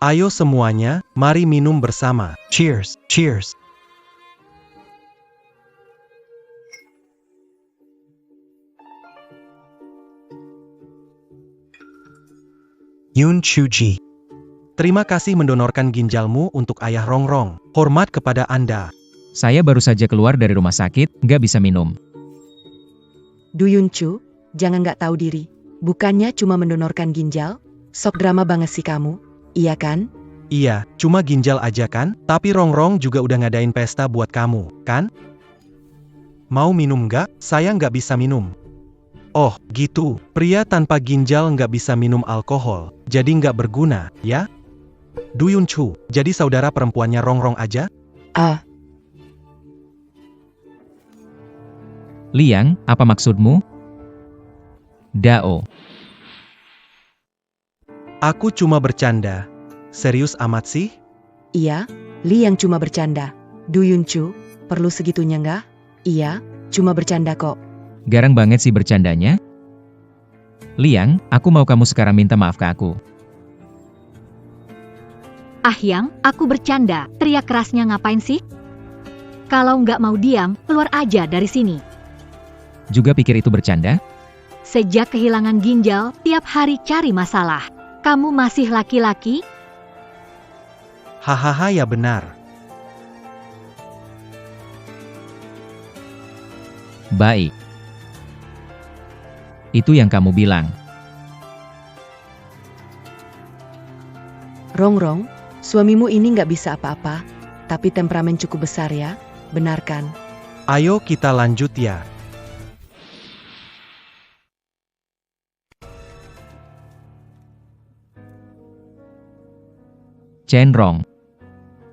Ayo semuanya, mari minum bersama. Cheers, cheers. Yun Chuji. Terima kasih mendonorkan ginjalmu untuk ayah Rongrong. Hormat kepada Anda. Saya baru saja keluar dari rumah sakit, nggak bisa minum. Du Yunchu, jangan nggak tahu diri. Bukannya cuma mendonorkan ginjal? Sok drama banget sih kamu, iya kan? Iya, cuma ginjal aja kan? Tapi Rongrong juga udah ngadain pesta buat kamu, kan? Mau minum nggak? Saya nggak bisa minum. Oh, gitu. Pria tanpa ginjal nggak bisa minum alkohol, jadi nggak berguna, ya? Du Yunchu, jadi saudara perempuannya Rongrong aja? Ah, Liang, apa maksudmu? Dao. Aku cuma bercanda. Serius amat sih? iya, Li yang cuma bercanda. Du Yunchu, perlu segitunya nggak? Iya, cuma bercanda kok. Garang banget sih bercandanya. Liang, aku mau kamu sekarang minta maaf ke aku. Ah Yang, aku bercanda, teriak kerasnya ngapain sih? Kalau nggak mau diam, keluar aja dari sini. Juga pikir itu bercanda? Sejak kehilangan ginjal, tiap hari cari masalah. Kamu masih laki-laki? Hahaha ya benar. Baik. Itu yang kamu bilang. Rongrong, suamimu ini nggak bisa apa-apa, tapi temperamen cukup besar ya, benar kan? Ayo kita lanjut ya. Chenrong.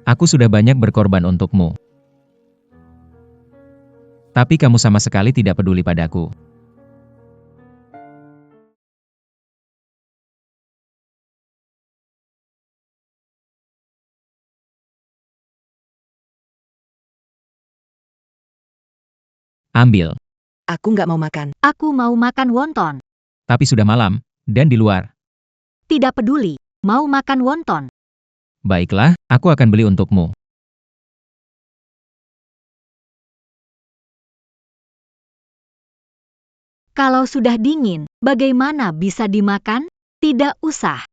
Aku sudah banyak berkorban untukmu. Tapi kamu sama sekali tidak peduli padaku. Ambil. Aku nggak mau makan. Aku mau makan wonton. Tapi sudah malam, dan di luar. Tidak peduli, mau makan wonton. Baiklah, aku akan beli untukmu. Kalau sudah dingin, bagaimana bisa dimakan? Tidak usah.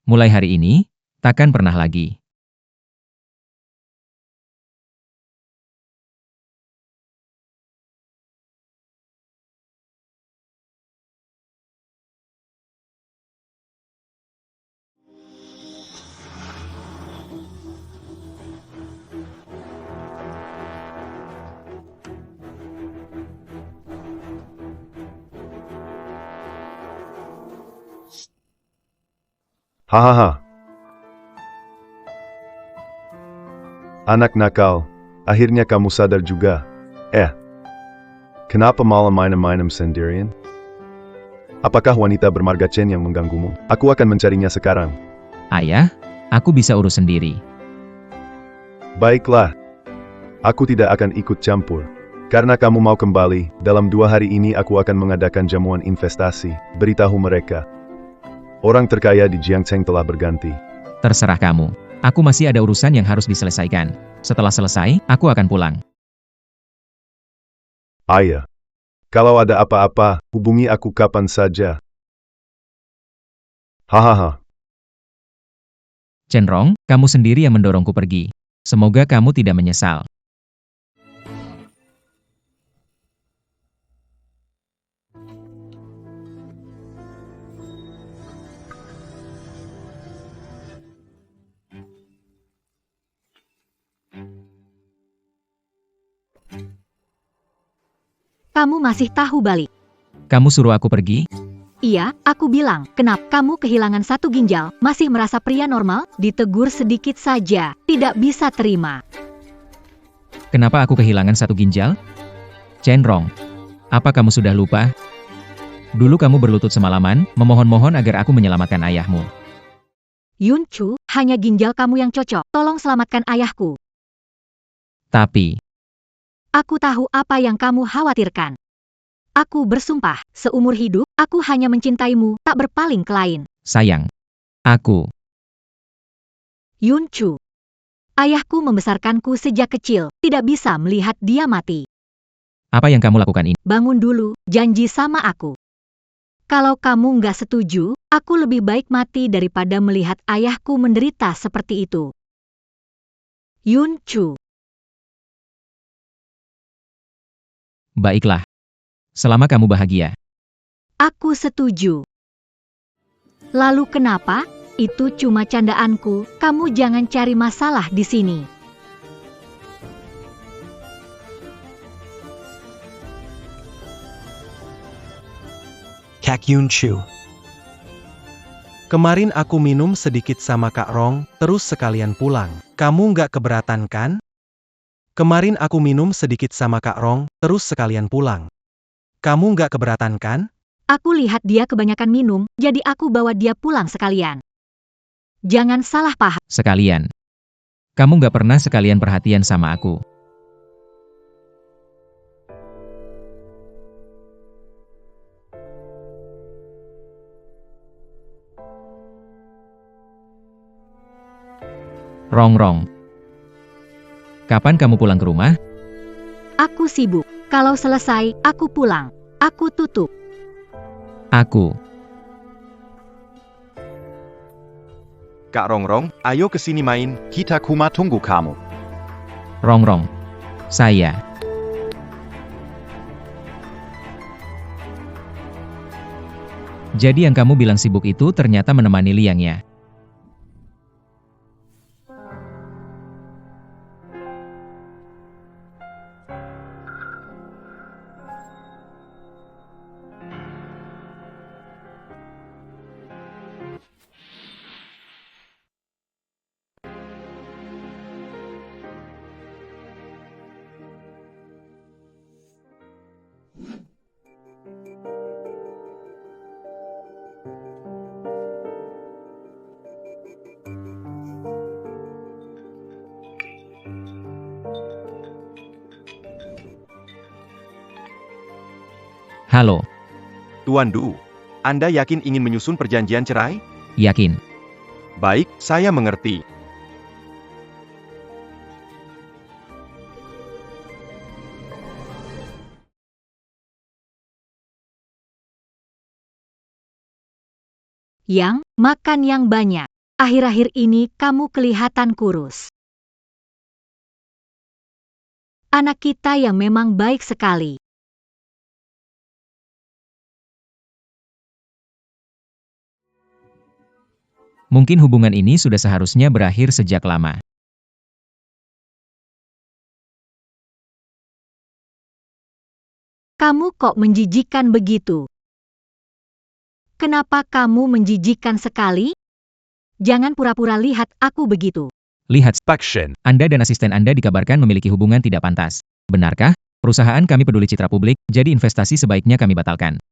Mulai hari ini, takkan pernah lagi. Hahaha. Anak nakal, akhirnya kamu sadar juga. Kenapa malam mainem-mainem sendirian? Apakah wanita bermarga Chen yang mengganggumu? Aku akan mencarinya sekarang. Ayah, aku bisa urus sendiri. Baiklah. Aku tidak akan ikut campur. Karena kamu mau kembali, dalam 2 hari ini aku akan mengadakan jamuan investasi. Beritahu mereka. Orang terkaya di Jiangcheng telah berganti. Terserah kamu. Aku masih ada urusan yang harus diselesaikan. Setelah selesai, aku akan pulang. Ayah. Kalau ada apa-apa, hubungi aku kapan saja. Hahaha. Chenrong, kamu sendiri yang mendorongku pergi. Semoga kamu tidak menyesal. Kamu masih tahu balik. Kamu suruh aku pergi? Iya, aku bilang, kenapa kamu kehilangan 1 ginjal, masih merasa pria normal? Ditegur sedikit saja, tidak bisa terima. Kenapa aku kehilangan 1 ginjal? Chenrong, apa kamu sudah lupa? Dulu kamu berlutut semalaman, memohon-mohon agar aku menyelamatkan ayahmu. Yunchu, hanya ginjal kamu yang cocok, tolong selamatkan ayahku. Tapi, Aku tahu apa yang kamu khawatirkan. Aku bersumpah, seumur hidup, aku hanya mencintaimu, tak berpaling ke lain. sayang, Aku. Yunchu. Ayahku membesarkanku sejak kecil, tidak bisa melihat dia mati. Apa yang kamu lakukan ini? Bangun dulu, janji sama aku. Kalau kamu nggak setuju, aku lebih baik mati daripada melihat ayahku menderita seperti itu. Yunchu. Baiklah. Selama kamu bahagia. Aku setuju. Lalu kenapa? Itu cuma candaanku, kamu jangan cari masalah di sini. Kak Yunchu. Kemarin aku minum sedikit sama Kak Rong, terus sekalian pulang. Kamu nggak keberatan kan? Kemarin aku minum sedikit sama Kak Rong, terus sekalian pulang. Kamu nggak keberatan kan? Aku lihat dia kebanyakan minum, jadi aku bawa dia pulang sekalian. Jangan salah paham. Sekalian. Kamu nggak pernah sekalian perhatian sama aku. Rong. Kapan kamu pulang ke rumah? Aku sibuk. Kalau selesai, aku pulang. Aku tutup. Aku. Kak Rongrong, ayo ke sini main, kita cuma tunggu kamu. Rong. Saya. Jadi yang kamu bilang sibuk itu ternyata menemani Liang ya? Halo, Tuan Du, Anda yakin ingin menyusun perjanjian cerai? yakin. Baik, saya mengerti. Yang, makan yang banyak. Akhir-akhir ini kamu kelihatan kurus. Anak kita yang memang baik sekali. Mungkin hubungan ini sudah seharusnya berakhir sejak lama. Kamu kok menjijikan begitu? Kenapa kamu menjijikan sekali? Jangan pura-pura lihat aku begitu. Lihat, Pakshen, Anda dan asisten Anda dikabarkan memiliki hubungan tidak pantas. Benarkah? Perusahaan kami peduli citra publik, jadi investasi sebaiknya kami batalkan.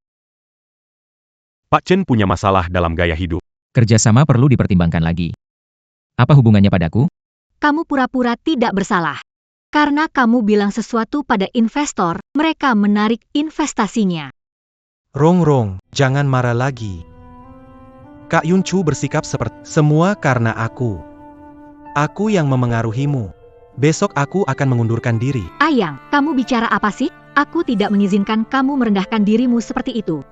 Pak Chen punya masalah dalam gaya hidup. Kerjasama perlu dipertimbangkan lagi. Apa hubungannya padaku? Kamu pura-pura tidak bersalah. Karena kamu bilang sesuatu pada investor, mereka menarik investasinya. Rong, jangan marah lagi. Kak Yunchu bersikap seperti semua karena aku. Aku yang memengaruhimu. Besok aku akan mengundurkan diri. Ayang, kamu bicara apa sih? Aku tidak mengizinkan kamu merendahkan dirimu seperti itu.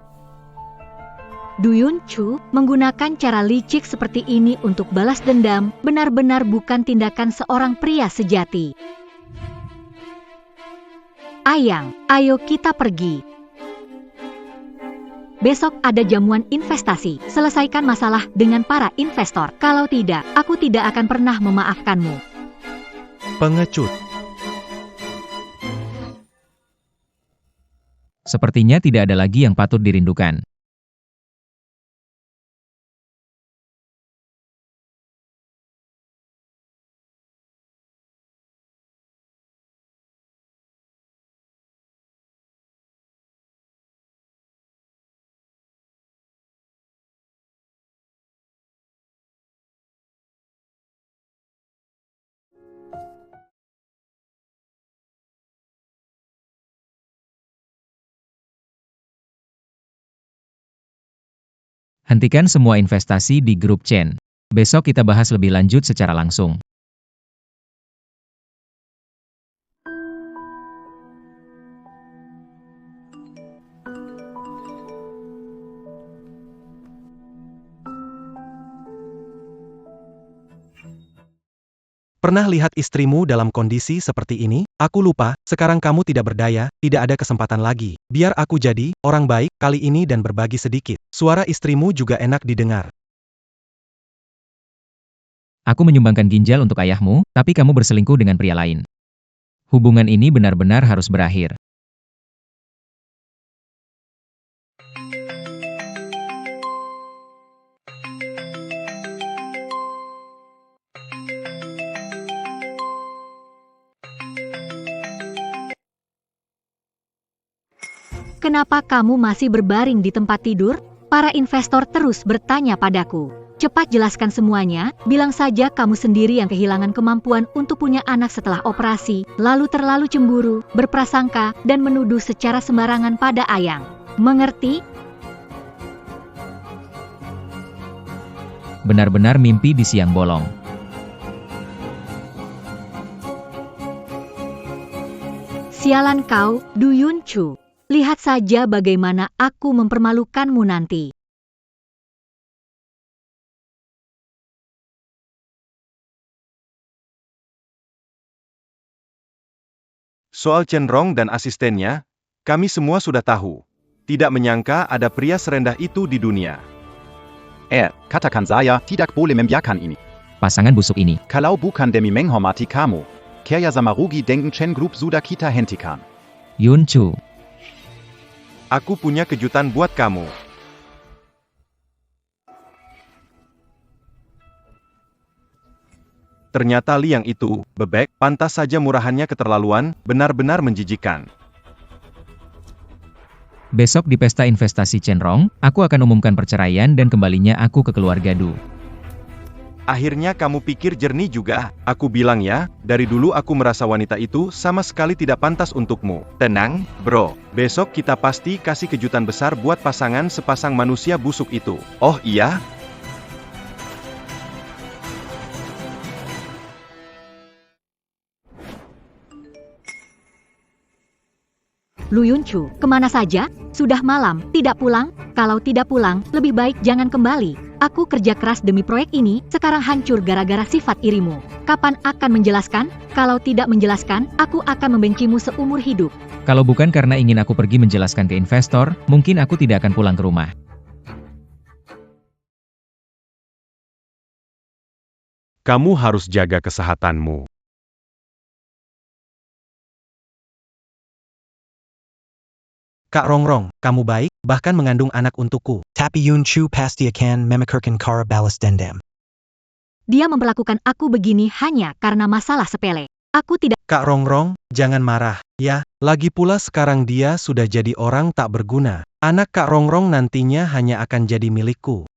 Du Yunchu menggunakan cara licik seperti ini untuk balas dendam benar-benar bukan tindakan seorang pria sejati. Ayang, ayo kita pergi. Besok ada jamuan investasi. Selesaikan masalah dengan para investor. Kalau tidak, aku tidak akan pernah memaafkanmu. Pengecut. Sepertinya tidak ada lagi yang patut dirindukan. Hentikan semua investasi di grup Chen. Besok kita bahas lebih lanjut secara langsung. Pernah lihat istrimu dalam kondisi seperti ini? Aku lupa, sekarang kamu tidak berdaya, tidak ada kesempatan lagi. Biar aku jadi orang baik kali ini dan berbagi sedikit. Suara istrimu juga enak didengar. Aku menyumbangkan ginjal untuk ayahmu, tapi kamu berselingkuh dengan pria lain. Hubungan ini benar-benar harus berakhir. Kenapa kamu masih berbaring di tempat tidur? Para investor terus bertanya padaku. Cepat jelaskan semuanya, bilang saja kamu sendiri yang kehilangan kemampuan untuk punya anak setelah operasi, lalu terlalu cemburu, berprasangka, dan menuduh secara sembarangan pada Ayang. Mengerti? Benar-benar mimpi di siang bolong. Sialan kau, Du Yun Chu. Lihat saja bagaimana aku mempermalukanmu nanti. Soal Chen Rong dan asistennya, kami semua sudah tahu. Tidak menyangka ada pria serendah itu di dunia. Katakan saya tidak boleh membiarkan ini. Pasangan busuk ini. Kalau bukan demi menghormati kamu, kaya sama rugi denken Chen Group sudah kita hentikan. Yun Chu. Aku punya kejutan buat kamu. Ternyata Liang itu, bebek, pantas saja murahannya keterlaluan, benar-benar menjijikan. Besok di pesta investasi Chen Rong, aku akan umumkan perceraian dan kembalinya aku ke keluarga Du. Akhirnya kamu pikir jernih juga. Aku bilang ya, dari dulu aku merasa wanita itu sama sekali tidak pantas untukmu. Tenang, bro. Besok kita pasti kasih kejutan besar buat pasangan sepasang manusia busuk itu. Oh iya? Lu Yun Chu, kemana saja? Sudah malam, tidak pulang? Kalau tidak pulang, lebih baik jangan kembali. Aku kerja keras demi proyek ini, sekarang hancur gara-gara sifat irimu. Kapan akan menjelaskan? Kalau tidak menjelaskan, aku akan membencimu seumur hidup. Kalau bukan karena ingin aku pergi menjelaskan ke investor, mungkin aku tidak akan pulang ke rumah. Kamu harus jaga kesehatanmu. Kak Rongrong, kamu baik, bahkan mengandung anak untukku. Tapi Yun Chu pasti akan memikirkan cara balas dendam. Dia memperlakukan aku begini hanya karena masalah sepele. Aku tidak... Kak Rongrong, jangan marah, ya. Lagi pula sekarang dia sudah jadi orang tak berguna. Anak Kak Rongrong nantinya hanya akan jadi milikku.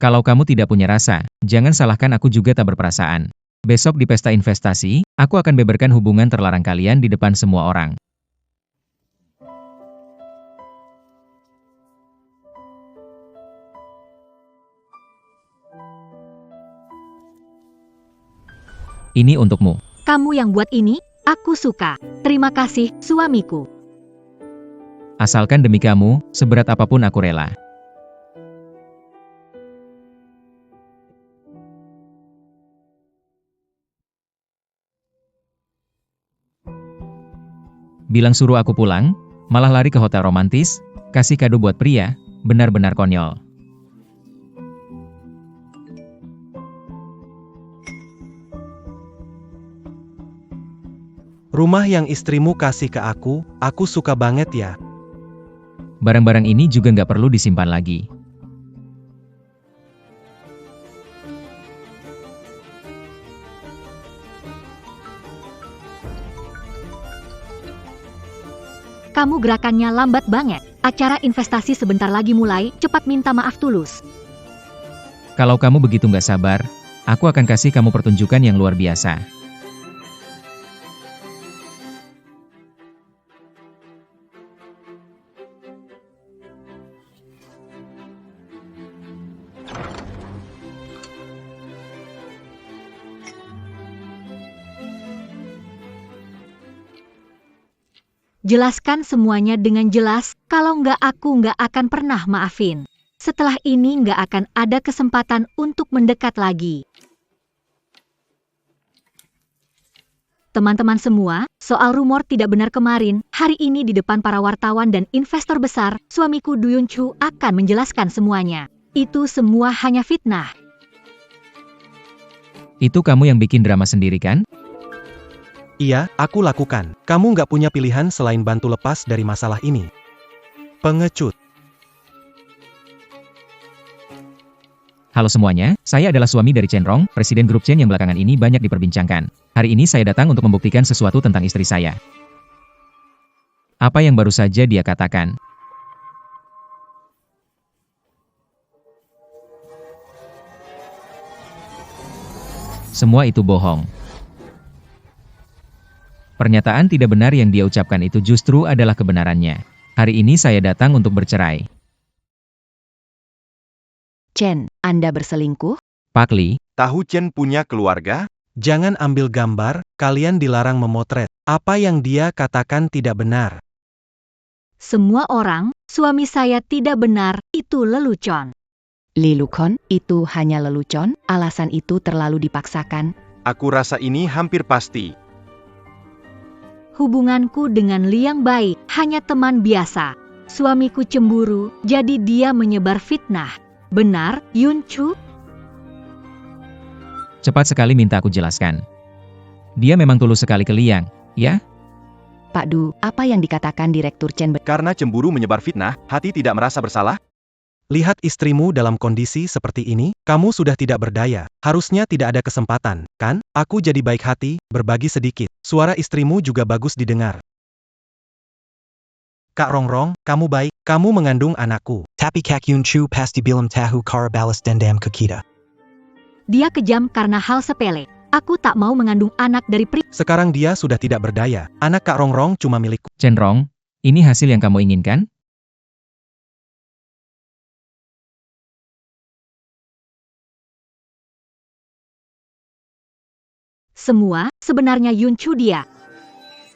Kalau kamu tidak punya rasa, jangan salahkan aku juga tak berperasaan. Besok di pesta investasi, aku akan beberkan hubungan terlarang kalian di depan semua orang. Ini untukmu. Kamu yang buat ini, aku suka. Terima kasih, suamiku. Asalkan demi kamu, seberat apapun aku rela. Bilang suruh aku pulang, malah lari ke hotel romantis, kasih kado buat pria, benar-benar konyol. Rumah yang istrimu kasih ke aku suka banget ya. Barang-barang ini juga nggak perlu disimpan lagi. Kamu gerakannya lambat banget. Acara investasi sebentar lagi mulai, cepat minta maaf tulus. Kalau kamu begitu nggak sabar, aku akan kasih kamu pertunjukan yang luar biasa. jelaskan semuanya dengan jelas, kalau nggak aku nggak akan pernah maafin. Setelah ini nggak akan ada kesempatan untuk mendekat lagi. Teman-teman semua, soal rumor tidak benar kemarin, hari ini di depan para wartawan dan investor besar, suamiku Duyun Chu akan menjelaskan semuanya. Itu semua hanya fitnah. Itu kamu yang bikin drama sendiri kan? Iya, aku lakukan. Kamu nggak punya pilihan selain bantu lepas dari masalah ini. Pengecut. Halo semuanya, saya adalah suami dari Chen Rong, presiden grup Chen yang belakangan ini banyak diperbincangkan. Hari ini saya datang untuk membuktikan sesuatu tentang istri saya. Apa yang baru saja dia katakan? Semua itu bohong. Pernyataan tidak benar yang dia ucapkan itu justru adalah kebenarannya. Hari ini saya datang untuk bercerai. Chen, Anda berselingkuh? Pak Li, Tahu Chen punya keluarga? Jangan ambil gambar, kalian dilarang memotret. Apa yang dia katakan tidak benar. Semua orang, suami saya tidak benar, itu lelucon. Lilukon, itu hanya lelucon, alasan itu terlalu dipaksakan. Aku rasa ini hampir pasti. Hubunganku dengan Liang baik, hanya teman biasa. Suamiku cemburu, jadi dia menyebar fitnah. Benar, Yun Chu? cepat sekali minta aku jelaskan. Dia memang tulus sekali ke Liang, ya? Pak Du, apa yang dikatakan Direktur Chen Karena cemburu menyebar fitnah, hati tidak merasa bersalah? Lihat istrimu dalam kondisi seperti ini, kamu sudah tidak berdaya. Harusnya tidak ada kesempatan, kan? Aku jadi baik hati, berbagi sedikit. Suara istrimu juga bagus didengar. Kak Rongrong, kamu baik, kamu mengandung anakku. Tapi Kak Yun Chu pasti bilang tahu cara balas dendam ke kita. Dia kejam karena hal sepele. Aku tak mau mengandung anak dari Sekarang dia sudah tidak berdaya. Anak Kak Rongrong cuma milikku. Chen Rong, ini hasil yang kamu inginkan? semua, sebenarnya Yun Chu dia.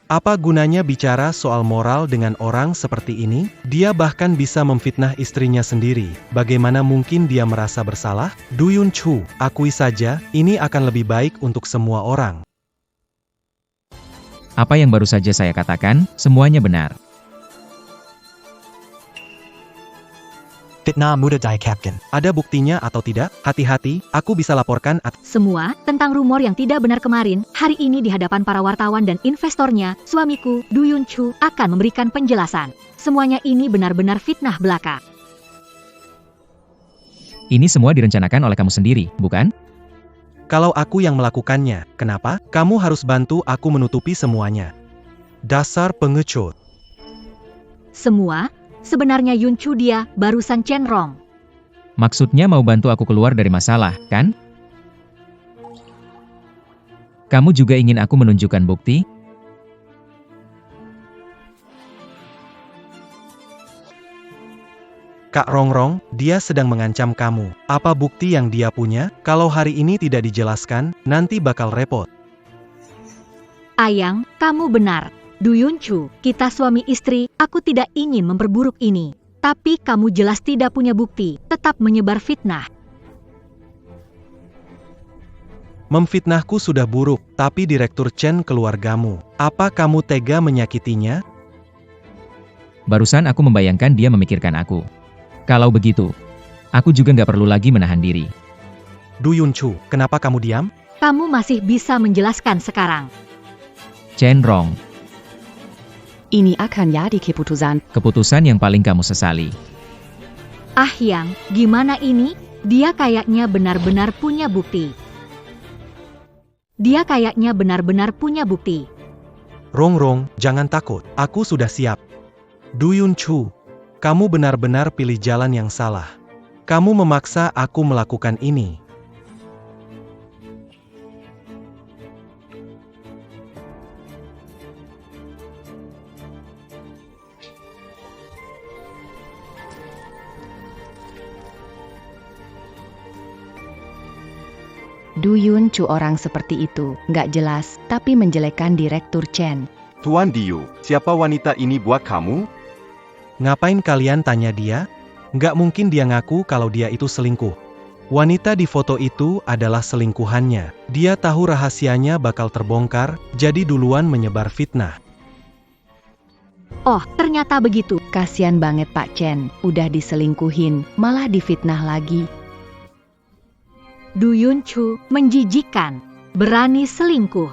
Apa gunanya bicara soal moral dengan orang seperti ini? Dia bahkan bisa memfitnah istrinya sendiri. Bagaimana mungkin dia merasa bersalah? Du Yun Chu, akui saja, ini akan lebih baik untuk semua orang. Apa yang baru saja saya katakan, semuanya benar. Fitnah mudah diakapkan. Ada buktinya atau tidak? Hati-hati, aku bisa laporkan Semua, tentang rumor yang tidak benar kemarin, hari ini di hadapan para wartawan dan investornya, suamiku, Du Yun Chu, akan memberikan penjelasan. Semuanya ini benar-benar fitnah belaka. Ini semua direncanakan oleh kamu sendiri, bukan? Kalau aku yang melakukannya, kenapa? Kamu harus bantu aku menutupi semuanya. Dasar pengecut. Semua, sebenarnya Yun Chu dia, barusan Chen Rong. Maksudnya mau bantu aku keluar dari masalah, kan? Kamu juga ingin aku menunjukkan bukti? Kak Rongrong, dia sedang mengancam kamu. Apa bukti yang dia punya? Kalau hari ini tidak dijelaskan, nanti bakal repot. Ayang, kamu benar. Du Yun Chu, kita suami istri, aku tidak ingin memperburuk ini. Tapi kamu jelas tidak punya bukti, tetap menyebar fitnah. Memfitnahku sudah buruk, tapi Direktur Chen keluargamu. Apa kamu tega menyakitinya? Barusan aku membayangkan dia memikirkan aku. Kalau begitu, aku juga nggak perlu lagi menahan diri. Du Yun Chu, kenapa kamu diam? Kamu masih bisa menjelaskan sekarang. Chen Rong, ini akan jadi keputusan. keputusan yang paling kamu sesali. Ah Yang, gimana ini? Dia kayaknya benar-benar punya bukti. Dia kayaknya benar-benar punya bukti. Rongrong, jangan takut, aku sudah siap. Du Yun Chu, kamu benar-benar pilih jalan yang salah. Kamu memaksa aku melakukan ini. Du Yun Chu orang seperti itu, nggak jelas, tapi menjelekkan Direktur Chen. Tuan Diu, siapa wanita ini buat kamu? Ngapain kalian tanya dia? Nggak mungkin dia ngaku kalau dia itu selingkuh. Wanita di foto itu adalah selingkuhannya. Dia tahu rahasianya bakal terbongkar, jadi duluan menyebar fitnah. Oh, ternyata begitu. Kasian banget Pak Chen, udah diselingkuhin, malah difitnah lagi. Du Yunchu menjijikan, berani selingkuh.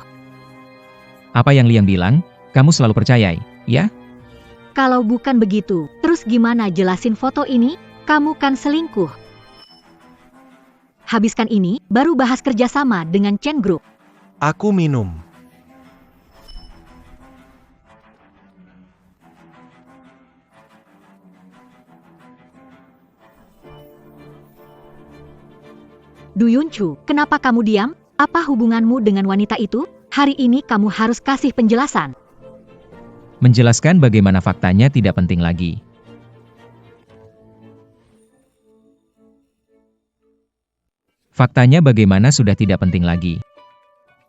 Apa yang Liang bilang, kamu selalu percayai, ya? Kalau bukan begitu, terus gimana jelasin foto ini? Kamu kan selingkuh. Habiskan ini, baru bahas kerjasama dengan Chen Group. Aku minum. Du Yunchu, kenapa kamu diam? Apa hubunganmu dengan wanita itu? Hari ini kamu harus kasih penjelasan. Menjelaskan bagaimana faktanya tidak penting lagi. Faktanya bagaimana sudah tidak penting lagi.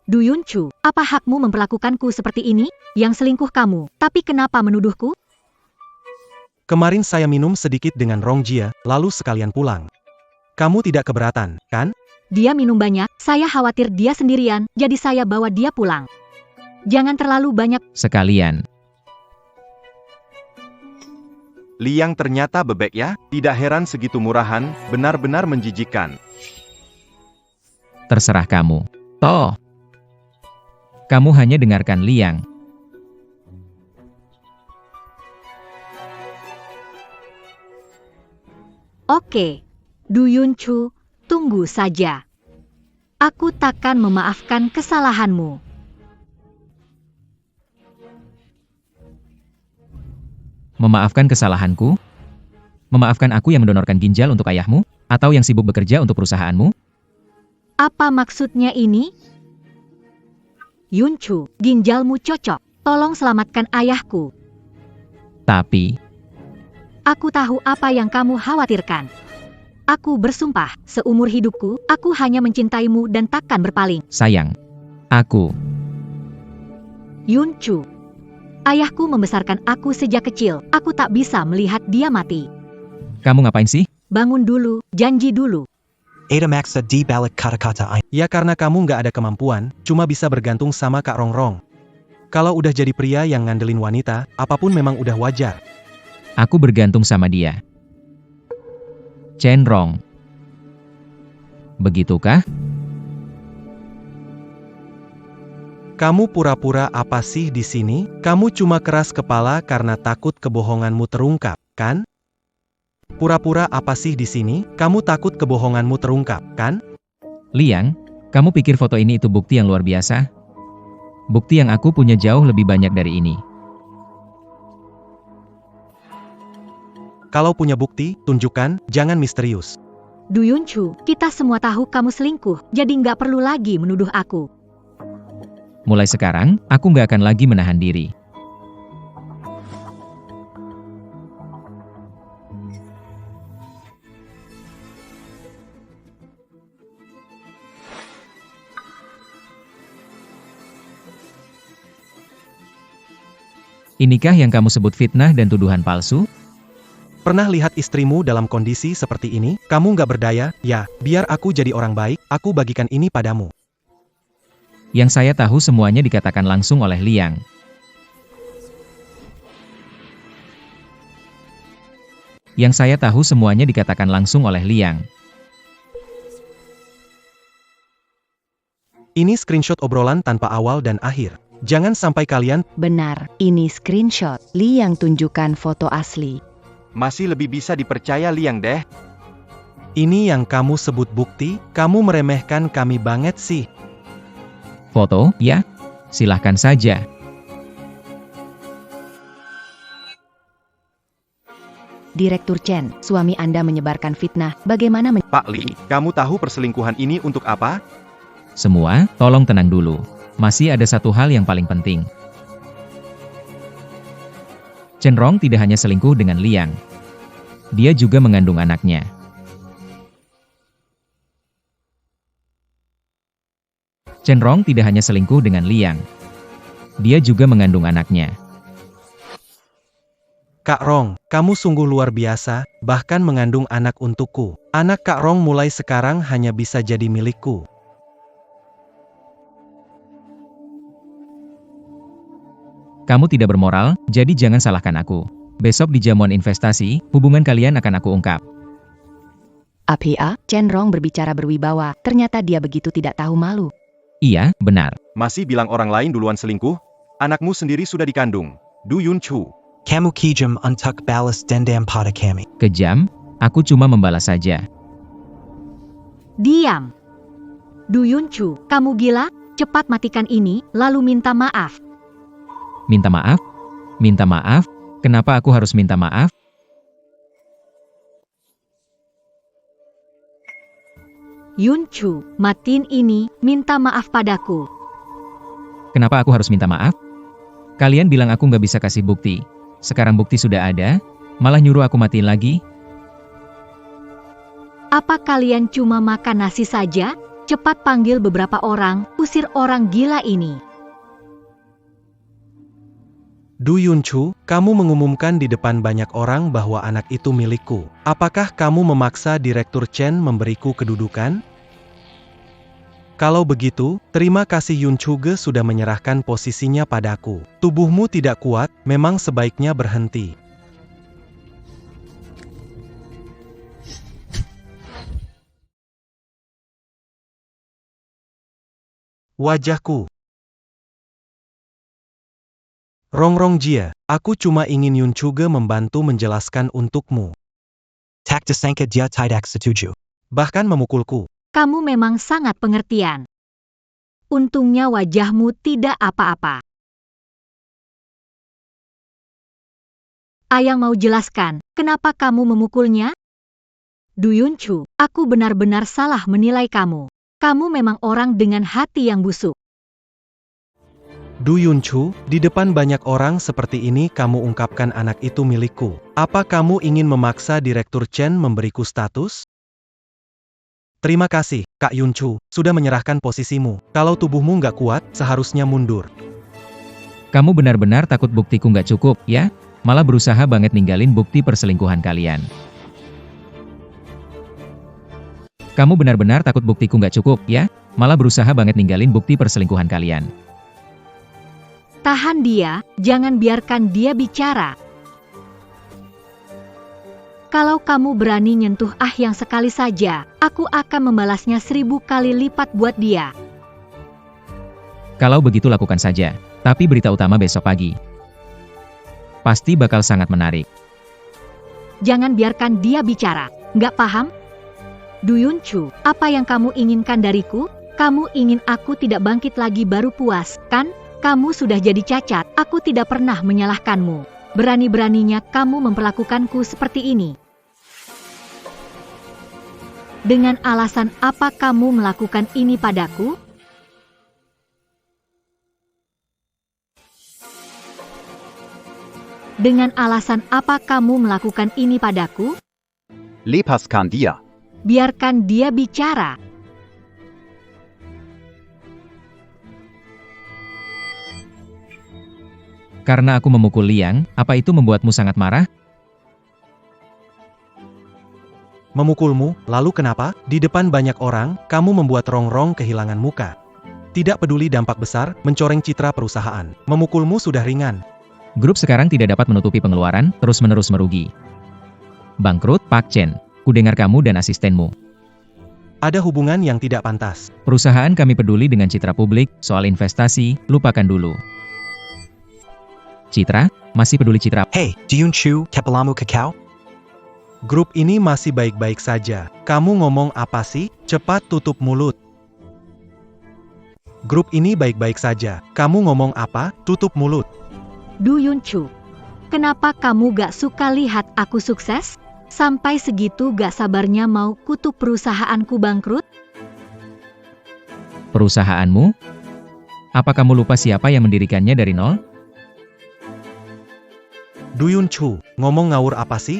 Du Yunchu, apa hakmu memperlakukanku seperti ini? Yang selingkuh kamu, tapi kenapa menuduhku? Kemarin saya minum sedikit dengan Rong Jia, lalu sekalian pulang. Kamu tidak keberatan, kan? Dia minum banyak, saya khawatir dia sendirian, jadi saya bawa dia pulang. Jangan terlalu banyak. Sekalian. Liang ternyata bebek ya, tidak heran segitu murahan, benar-benar menjijikkan. Terserah kamu. Toh. Kamu hanya dengarkan Liang. Oke. Du Yunchu, tunggu saja. Aku takkan memaafkan kesalahanmu. Memaafkan kesalahanku? Memaafkan aku yang mendonorkan ginjal untuk ayahmu? Atau yang sibuk bekerja untuk perusahaanmu? Apa maksudnya ini? Yunchu, ginjalmu cocok. Tolong selamatkan ayahku. Tapi, Aku tahu apa yang kamu khawatirkan. Aku bersumpah, seumur hidupku, aku hanya mencintaimu dan takkan berpaling. sayang. Aku. Yunchu. Ayahku membesarkan aku sejak kecil, aku tak bisa melihat dia mati. Kamu ngapain sih? Bangun dulu, janji dulu. Ada maksa di balik kata-kata I. Ya karena kamu nggak ada kemampuan, cuma bisa bergantung sama Kak Rongrong. Kalau udah jadi pria yang ngandelin wanita, apapun memang udah wajar. Aku bergantung sama dia. Chen Rong. Begitukah? Kamu pura-pura apa sih di sini? Kamu cuma keras kepala karena takut kebohonganmu terungkap, kan? Pura-pura apa sih di sini? Kamu takut kebohonganmu terungkap, kan? Liang, kamu pikir foto ini itu bukti yang luar biasa? Bukti yang aku punya jauh lebih banyak dari ini. Kalau punya bukti, tunjukkan, jangan misterius. Du Yunchu, kita semua tahu kamu selingkuh, jadi nggak perlu lagi menuduh aku. Mulai sekarang, aku nggak akan lagi menahan diri. Inikah yang kamu sebut fitnah dan tuduhan palsu? Pernah lihat istrimu dalam kondisi seperti ini? Kamu nggak berdaya? Ya, biar aku jadi orang baik, aku bagikan ini padamu. Yang saya tahu semuanya dikatakan langsung oleh Liang. Yang saya tahu semuanya dikatakan langsung oleh Liang. Ini screenshot obrolan tanpa awal dan akhir. Jangan sampai kalian... Benar, ini screenshot. Li yang tunjukkan foto asli. Masih lebih bisa dipercaya Liang deh. Ini yang kamu sebut bukti? Kamu meremehkan kami banget sih. Foto, ya? Silahkan saja. Direktur Chen, suami Anda menyebarkan fitnah. Bagaimana Pak Li, kamu tahu perselingkuhan ini untuk apa? Semua, tolong tenang dulu. Masih ada satu hal yang paling penting. Chen Rong tidak hanya selingkuh dengan Liang. Dia juga mengandung anaknya. Chen Rong tidak hanya selingkuh dengan Liang. Dia juga mengandung anaknya. Kak Rong, kamu sungguh luar biasa, bahkan mengandung anak untukku. Anak Kak Rong mulai sekarang hanya bisa jadi milikku. Kamu tidak bermoral, jadi jangan salahkan aku. Besok di jamuan investasi, hubungan kalian akan aku ungkap. Apia, Chen Rong berbicara berwibawa, ternyata dia begitu tidak tahu malu. Iya, benar. Masih bilang orang lain duluan selingkuh? Anakmu sendiri sudah dikandung. Du Yun Chu. Kamu kejam untuk balas dendam pada kami. Kejam? Aku cuma membalas saja. Diam. Du Yun Chu, kamu gila? Cepat matikan ini, lalu minta maaf. Minta maaf? Minta maaf? Kenapa aku harus minta maaf? Yun Chu, matiin ini, minta maaf padaku. Kenapa aku harus minta maaf? Kalian bilang aku nggak bisa kasih bukti. Sekarang bukti sudah ada, malah nyuruh aku matiin lagi. Apa kalian cuma makan nasi saja? Cepat panggil beberapa orang, usir orang gila ini. Du Yun Chu, kamu mengumumkan di depan banyak orang bahwa anak itu milikku. Apakah kamu memaksa Direktur Chen memberiku kedudukan? Kalau begitu, terima kasih Yun Chu Ge sudah menyerahkan posisinya padaku. Tubuhmu tidak kuat, memang sebaiknya berhenti. Wajahku. Rong Jia, aku cuma ingin Yun Chu Ge membantu menjelaskan untukmu. Tak disangka dia tidak setuju. Bahkan memukulku. Kamu memang sangat pengertian. Untungnya wajahmu tidak apa-apa. Ayang mau jelaskan, kenapa kamu memukulnya? Du Yun Chu, aku benar-benar salah menilai kamu. Kamu memang orang dengan hati yang busuk. Du Yun Chu, di depan banyak orang seperti ini kamu ungkapkan anak itu milikku. Apa kamu ingin memaksa Direktur Chen memberiku status? Terima kasih, Kak Yun Chu, sudah menyerahkan posisimu. Kalau tubuhmu nggak kuat, seharusnya mundur. Kamu benar-benar takut buktiku nggak cukup, ya? Malah berusaha banget ninggalin bukti perselingkuhan kalian. Kamu benar-benar takut buktiku nggak cukup, ya? Malah berusaha banget ninggalin bukti perselingkuhan kalian. Tahan dia, jangan biarkan dia bicara. Kalau kamu berani nyentuh yang sekali saja, aku akan membalasnya 1000 kali lipat buat dia. Kalau begitu lakukan saja. Tapi berita utama besok pagi. Pasti bakal sangat menarik. Jangan biarkan dia bicara. Nggak paham? Du Yun Chu, apa yang kamu inginkan dariku? Kamu ingin aku tidak bangkit lagi baru puas, kan? Kamu sudah jadi cacat, aku tidak pernah menyalahkanmu. Berani-beraninya kamu memperlakukanku seperti ini. Dengan alasan apa kamu melakukan ini padaku? Dengan alasan apa kamu melakukan ini padaku? Lepaskan dia. Biarkan dia bicara. Karena aku memukul Liang, apa itu membuatmu sangat marah? Memukulmu, lalu kenapa? Di depan banyak orang, kamu membuat Rong kehilangan muka. Tidak peduli dampak besar, mencoreng citra perusahaan. Memukulmu sudah ringan. Grup sekarang tidak dapat menutupi pengeluaran, terus-menerus merugi. Bangkrut, Pak Chen. Kudengar kamu dan asistenmu. Ada hubungan yang tidak pantas. Perusahaan kami peduli dengan citra publik, soal investasi, lupakan dulu. Citra? Masih peduli citra? Hey, Du Yun Chu, kepalamu kekau? Grup ini masih baik-baik saja. Kamu ngomong apa sih? Cepat tutup mulut. Grup ini baik-baik saja. Kamu ngomong apa? Tutup mulut. Du Yun Chu, kenapa kamu gak suka lihat aku sukses? Sampai segitu gak sabarnya mau kutuk perusahaanku bangkrut? Perusahaanmu? Apa kamu lupa siapa yang mendirikannya dari nol? Du Yun Chu, ngomong ngawur apa sih?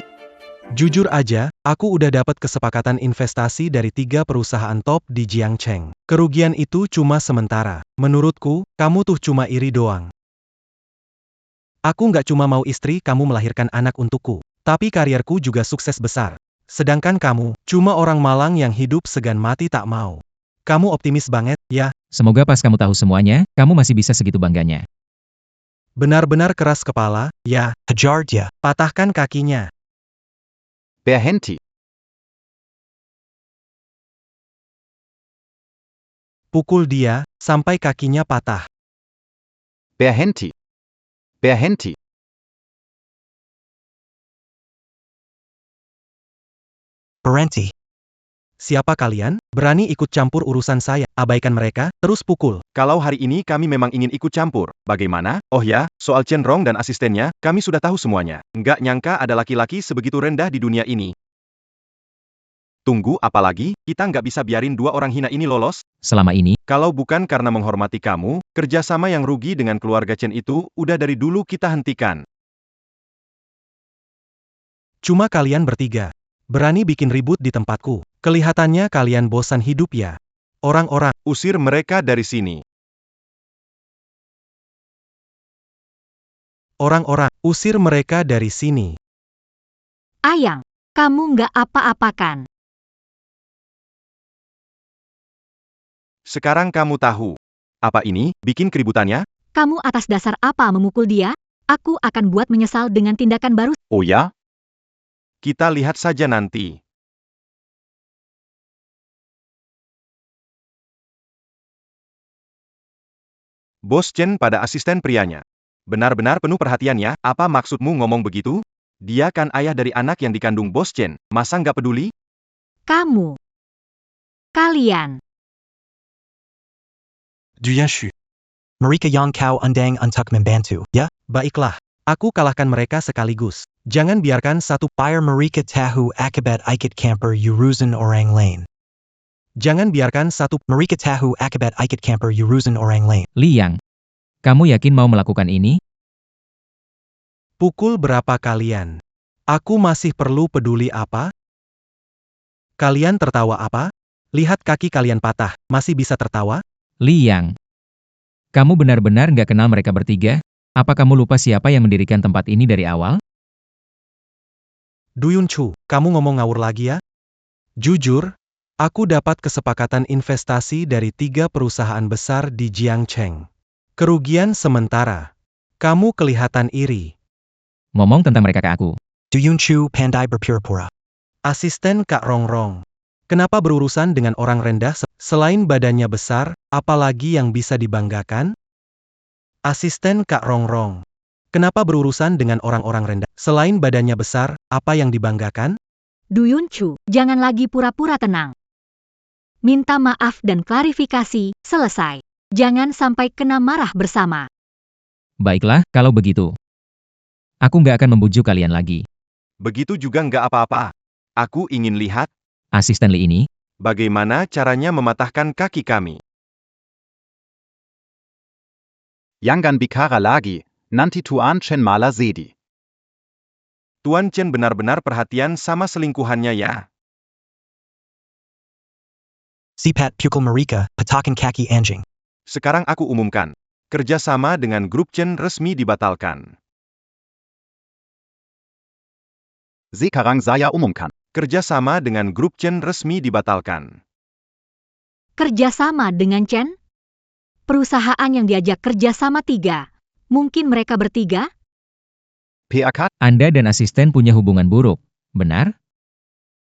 Jujur aja, aku udah dapat kesepakatan investasi dari 3 perusahaan top di Jiangcheng. Kerugian itu cuma sementara. Menurutku, kamu tuh cuma iri doang. Aku nggak cuma mau istri kamu melahirkan anak untukku, tapi karierku juga sukses besar. Sedangkan kamu, cuma orang malang yang hidup segan mati tak mau. Kamu optimis banget, ya? Semoga pas kamu tahu semuanya, kamu masih bisa segitu bangganya. Benar-benar keras kepala, ya? Hajar dia. Patahkan kakinya. Berhenti. Pukul dia, sampai kakinya patah. Berhenti. Berhenti. Berhenti. Siapa kalian? Berani ikut campur urusan saya? Abaikan mereka, terus pukul. Kalau hari ini kami memang ingin ikut campur, bagaimana? Oh ya, soal Chen Rong dan asistennya, kami sudah tahu semuanya. Nggak nyangka ada laki-laki sebegitu rendah di dunia ini. Tunggu, apalagi? Kita nggak bisa biarin dua orang hina ini lolos? Selama ini, Kalau bukan karena menghormati kamu, kerjasama yang rugi dengan keluarga Chen itu, udah dari dulu kita hentikan. Cuma kalian bertiga. Berani bikin ribut di tempatku. Kelihatannya kalian bosan hidup ya. Orang-orang, Usir mereka dari sini. orang-orang, usir mereka dari sini. Ayang, kamu nggak apa-apakan. Sekarang kamu tahu. Apa ini, bikin keributannya? Kamu atas dasar apa memukul dia? Aku akan buat menyesal dengan tindakan baru. Oh ja? Kita lihat saja nanti. Bos Chen pada asisten prianya. Benar-benar penuh perhatiannya, apa maksudmu ngomong begitu? Dia kan ayah dari anak yang dikandung Bos Chen, masa nggak peduli? Kamu. Kalian. Duyenshu. Marika yang kau undang untuk membantu, ya? Baiklah, aku kalahkan mereka sekaligus. Jangan biarkan satu. Buyer Marika tahu akibat ikut camper urusan orang lain. Jangan biarkan satu. Marika tahu akibat ikut camper urusan orang lain. Liang. Kamu yakin mau melakukan ini? Pukul berapa kalian? Aku masih perlu peduli apa? Kalian tertawa apa? Lihat kaki kalian patah, masih bisa tertawa? Liang. Kamu benar-benar nggak kenal mereka bertiga? Apa kamu lupa siapa yang mendirikan tempat ini dari awal? Duyunchu, kamu ngomong ngawur lagi ya? Jujur, aku dapat kesepakatan investasi dari 3 perusahaan besar di Jiangcheng. Kerugian sementara. Kamu kelihatan iri. Ngomong tentang mereka ke aku. Duyenshu pandai berpura-pura. Asisten Kak Rongrong. Kenapa berurusan dengan orang rendah selain badannya besar, apalagi yang bisa dibanggakan? Asisten Kak Rongrong. Kenapa berurusan dengan orang-orang rendah selain badannya besar, apa yang dibanggakan? Duyunchu, jangan lagi pura-pura tenang. Minta maaf dan klarifikasi, selesai. Jangan sampai kena marah bersama. Baiklah, kalau begitu. Aku nggak akan membujuk kalian lagi. Begitu juga nggak apa-apa. Aku ingin lihat, Asisten Li ini, bagaimana caranya mematahkan kaki kami. Yangan Bikara lagi, nanti Tuan Chen Mala Sedi. Tuan Chen benar-benar perhatian sama selingkuhannya ya. Sipat pukul Marika, patakan kaki anjing. Sekarang aku umumkan. Kerjasama dengan grup Chen resmi dibatalkan. Sekarang saya umumkan. Kerjasama dengan grup Chen resmi dibatalkan. Kerjasama dengan Chen? Perusahaan yang diajak kerjasama 3. Mungkin mereka bertiga? PAK, Anda dan asisten punya hubungan buruk, benar?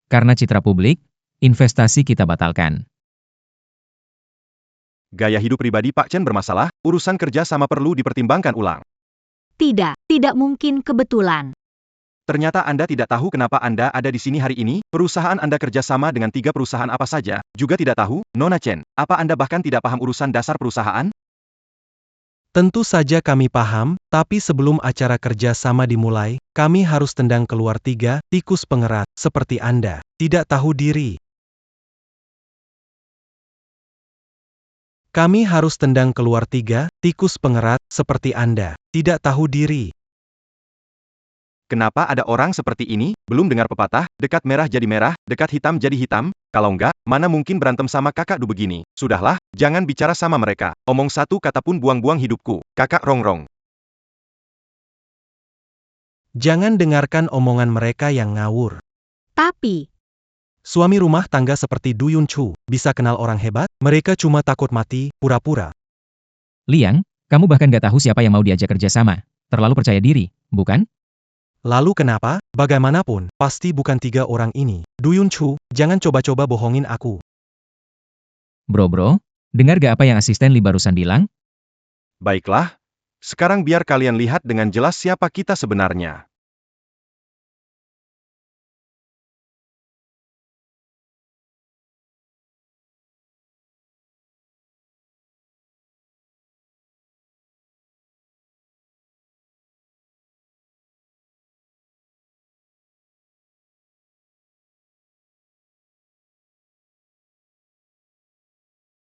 Karena citra publik, investasi kita batalkan. Gaya hidup pribadi Pak Chen bermasalah, urusan kerja sama perlu dipertimbangkan ulang. Tidak mungkin kebetulan. Ternyata Anda tidak tahu kenapa Anda ada di sini hari ini? Perusahaan Anda kerjasama dengan 3 perusahaan apa saja? Juga tidak tahu? Nona Chen, apa Anda bahkan tidak paham urusan dasar perusahaan? Tentu saja kami paham, tapi sebelum acara kerja sama dimulai, kami harus tendang keluar 3 tikus pengerat, seperti Anda. Tidak tahu diri. Kami harus tendang keluar 3 tikus pengerat, seperti Anda. Tidak tahu diri. Kenapa ada orang seperti ini? Belum dengar pepatah, dekat merah jadi merah, dekat hitam jadi hitam? Kalau enggak, mana mungkin berantem sama kakak Du begini? Sudahlah, jangan bicara sama mereka. Omong satu kata pun buang-buang hidupku. Kakak Rongrong. Jangan dengarkan omongan mereka yang ngawur. Tapi, Suami rumah tangga seperti Du Yun Chu bisa kenal orang hebat, mereka cuma takut mati, pura-pura. Liang, kamu bahkan gak tahu siapa yang mau diajak kerja sama. Terlalu percaya diri, bukan? Lalu kenapa? Bagaimanapun, pasti bukan 3 orang ini. Du Yun Chu, jangan coba-coba bohongin aku. Bro, dengar gak apa yang asisten Li barusan bilang? Baiklah. Sekarang biar kalian lihat dengan jelas siapa kita sebenarnya.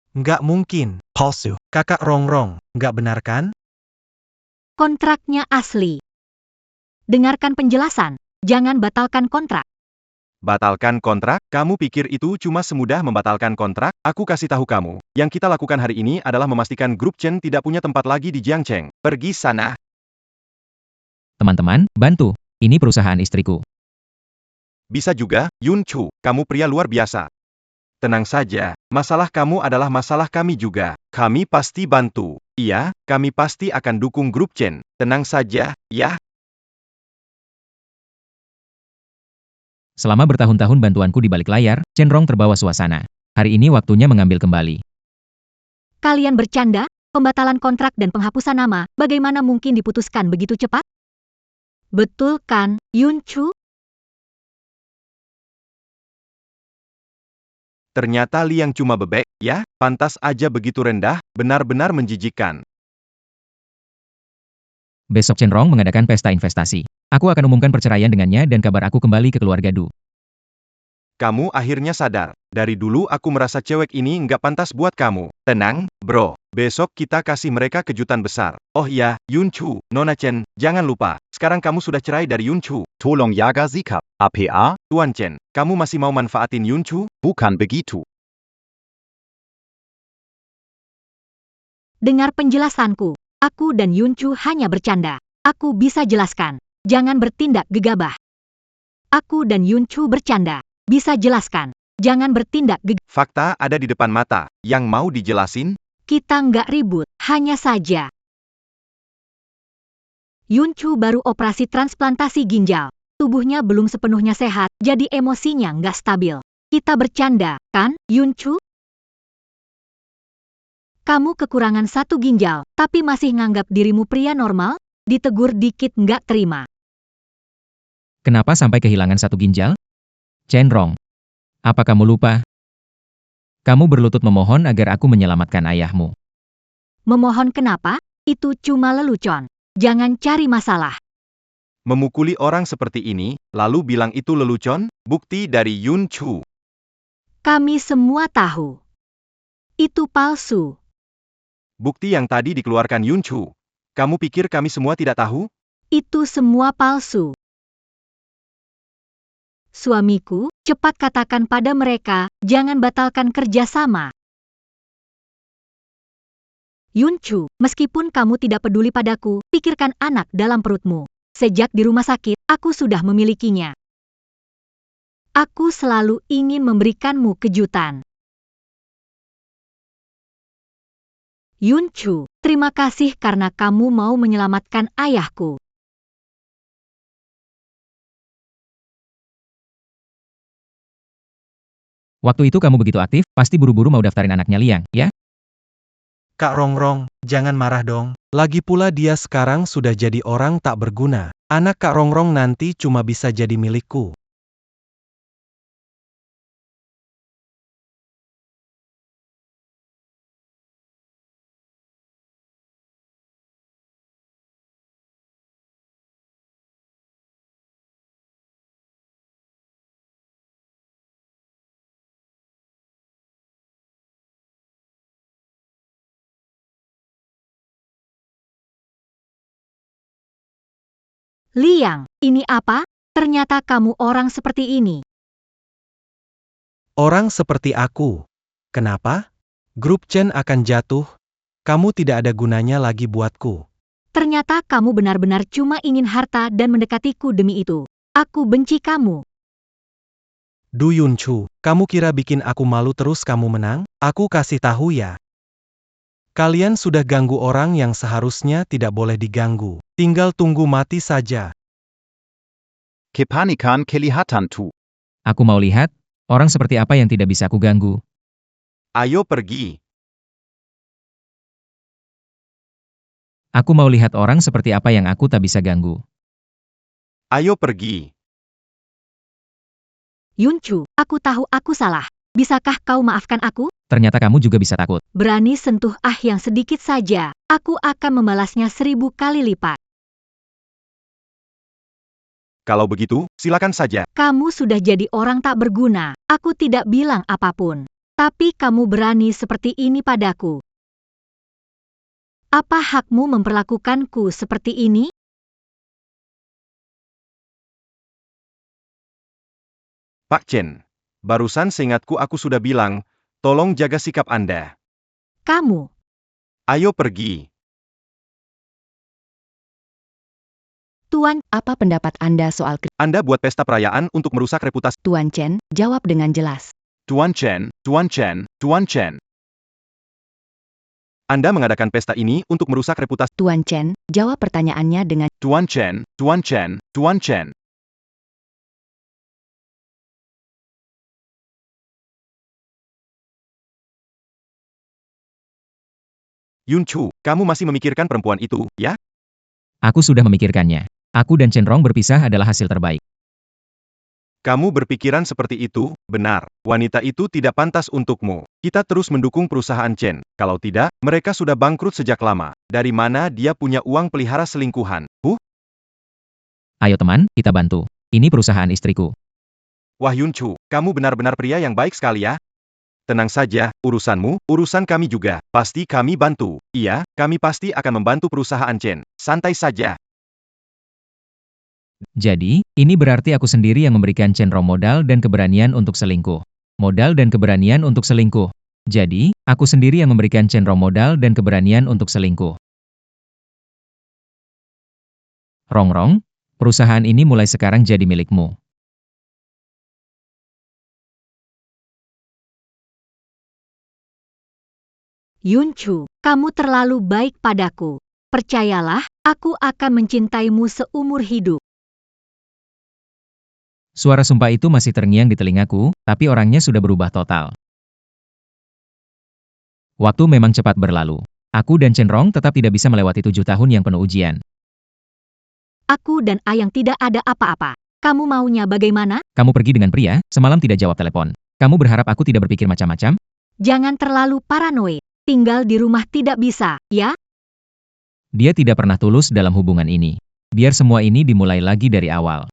Nggak mungkin. Palsu. Kakak Rongrong, nggak benar kan? kontraknya asli. Dengarkan penjelasan, jangan batalkan kontrak. Batalkan kontrak? Kamu pikir itu cuma semudah membatalkan kontrak? Aku kasih tahu kamu. Yang kita lakukan hari ini adalah memastikan grup Chen tidak punya tempat lagi di Jiangcheng. Pergi sana. Teman-teman, bantu. Ini perusahaan istriku. Bisa juga, Yun Chu, kamu pria luar biasa. Tenang saja, masalah kamu adalah masalah kami juga. Kami pasti bantu. Iya, kami pasti akan dukung grup Chen. Tenang saja, ya. Selama bertahun-tahun bantuanku di balik layar, Chenrong terbawa suasana. Hari ini waktunya mengambil kembali. Kalian bercanda? Pembatalan kontrak dan penghapusan nama, bagaimana mungkin diputuskan begitu cepat? Betul kan, Yun Chu? Ternyata Liang cuma bebek, ya? Pantas aja begitu rendah, benar-benar menjijikkan. Besok Chenrong mengadakan pesta investasi. Aku akan umumkan perceraian dengannya dan kabar aku kembali ke keluarga Du. Kamu akhirnya sadar. Dari dulu aku merasa cewek ini nggak pantas buat kamu. Tenang, bro. Besok kita kasih mereka kejutan besar. Oh iya, Yun Chu, Nona Chen, jangan lupa. Sekarang kamu sudah cerai dari Yun Chu. Tolong jaga sikap. APA, Tuan Chen, kamu masih mau manfaatin Yun Chu? bukan begitu. Dengar penjelasanku. Aku dan Yun Chu hanya bercanda. Aku bisa jelaskan. Jangan bertindak gegabah. Aku dan Yun Chu bercanda. Bisa jelaskan. Jangan bertindak gegabah. Fakta ada di depan mata. Yang mau dijelasin? Kita nggak ribut, hanya saja. Yun Chu baru operasi transplantasi ginjal. Tubuhnya belum sepenuhnya sehat, jadi emosinya nggak stabil. Kita bercanda, kan, Yun Chu? Kamu kekurangan 1 ginjal, tapi masih nganggap dirimu pria normal? Ditegur dikit nggak terima. Kenapa sampai kehilangan 1 ginjal? Chenrong, apa kamu lupa? Kamu berlutut memohon agar aku menyelamatkan ayahmu. Memohon kenapa? Itu cuma lelucon. Jangan cari masalah. Memukuli orang seperti ini, lalu bilang itu lelucon? Bukti dari Yun Chu. Kami semua tahu. Itu palsu. Bukti yang tadi dikeluarkan Yun Chu. Kamu pikir kami semua tidak tahu? Itu semua palsu. Suamiku, cepat katakan pada mereka, jangan batalkan kerjasama. Yun Chu, meskipun kamu tidak peduli padaku, pikirkan anak dalam perutmu. Sejak di rumah sakit, aku sudah memilikinya. Aku selalu ingin memberikanmu kejutan. Yun Chu, terima kasih karena kamu mau menyelamatkan ayahku. Waktu itu kamu begitu aktif, pasti buru-buru mau daftarin anaknya Liang, ya? Kak Rongrong, jangan marah dong. Lagi pula dia sekarang sudah jadi orang tak berguna. Anak Kak Rongrong nanti cuma bisa jadi milikku. Liang, ini apa? Ternyata kamu orang seperti ini. Orang seperti aku. Kenapa? Grup Chen akan jatuh. Kamu tidak ada gunanya lagi buatku. Ternyata kamu benar-benar cuma ingin harta dan mendekatiku demi itu. Aku benci kamu. Du Yunchu, kamu kira bikin aku malu terus kamu menang? Aku kasih tahu ya. Kalian sudah ganggu orang yang seharusnya tidak boleh diganggu. Tinggal tunggu mati saja. Kepanikan kelihatan tu. Aku mau lihat, orang seperti apa yang tidak bisa aku ganggu. Ayo pergi. Aku mau lihat orang seperti apa yang aku tak bisa ganggu. Ayo pergi. Yunchu, aku tahu aku salah. Bisakah kau maafkan aku? Ternyata kamu juga bisa takut. Berani sentuh yang sedikit saja. Aku akan membalasnya 1000 kali lipat. Kalau begitu, silakan saja. Kamu sudah jadi orang tak berguna. Aku tidak bilang apapun. Tapi kamu berani seperti ini padaku. Apa hakmu memperlakukanku seperti ini? Pak Chen, barusan seingatku aku sudah bilang, tolong jaga sikap Anda. Kamu. Ayo pergi. Tuan, apa pendapat Anda soal Anda buat pesta perayaan untuk merusak reputasi. Tuan Chen? Jawab dengan jelas. Tuan Chen, Tuan Chen, Tuan Chen. Anda mengadakan pesta ini untuk merusak reputasi. Tuan Chen, jawab pertanyaannya dengan Tuan Chen, Tuan Chen, Tuan Chen. Yunchu, kamu masih memikirkan perempuan itu, ya? Aku sudah memikirkannya. Aku dan Chenrong berpisah adalah hasil terbaik. Kamu berpikiran seperti itu, benar. Wanita itu tidak pantas untukmu. Kita terus mendukung perusahaan Chen. Kalau tidak, mereka sudah bangkrut sejak lama. Dari mana dia punya uang pelihara selingkuhan? Ayo teman, kita bantu. Ini perusahaan istriku. Wah Yunchu, kamu benar-benar pria yang baik sekali ya. Tenang saja, urusanmu, urusan kami juga. Pasti kami bantu. Iya, kami pasti akan membantu perusahaan Chen. Santai saja. Jadi, ini berarti aku sendiri yang memberikan Chenrong modal dan keberanian untuk selingkuh. Modal dan keberanian untuk selingkuh. Jadi, aku sendiri yang memberikan Chenrong modal dan keberanian untuk selingkuh. Rongrong, perusahaan ini mulai sekarang jadi milikmu. Yunchu, kamu terlalu baik padaku. Percayalah, aku akan mencintaimu seumur hidup. Suara sumpah itu masih terngiang di telingaku, tapi orangnya sudah berubah total. Waktu memang cepat berlalu. Aku dan Chenrong tetap tidak bisa melewati 7 tahun yang penuh ujian. Aku dan Ayang tidak ada apa-apa. Kamu maunya bagaimana? Kamu pergi dengan pria, semalam tidak jawab telepon. Kamu berharap aku tidak berpikir macam-macam? Jangan terlalu paranoid. Tinggal di rumah tidak bisa, ya? Dia tidak pernah tulus dalam hubungan ini. Biar semua ini dimulai lagi dari awal.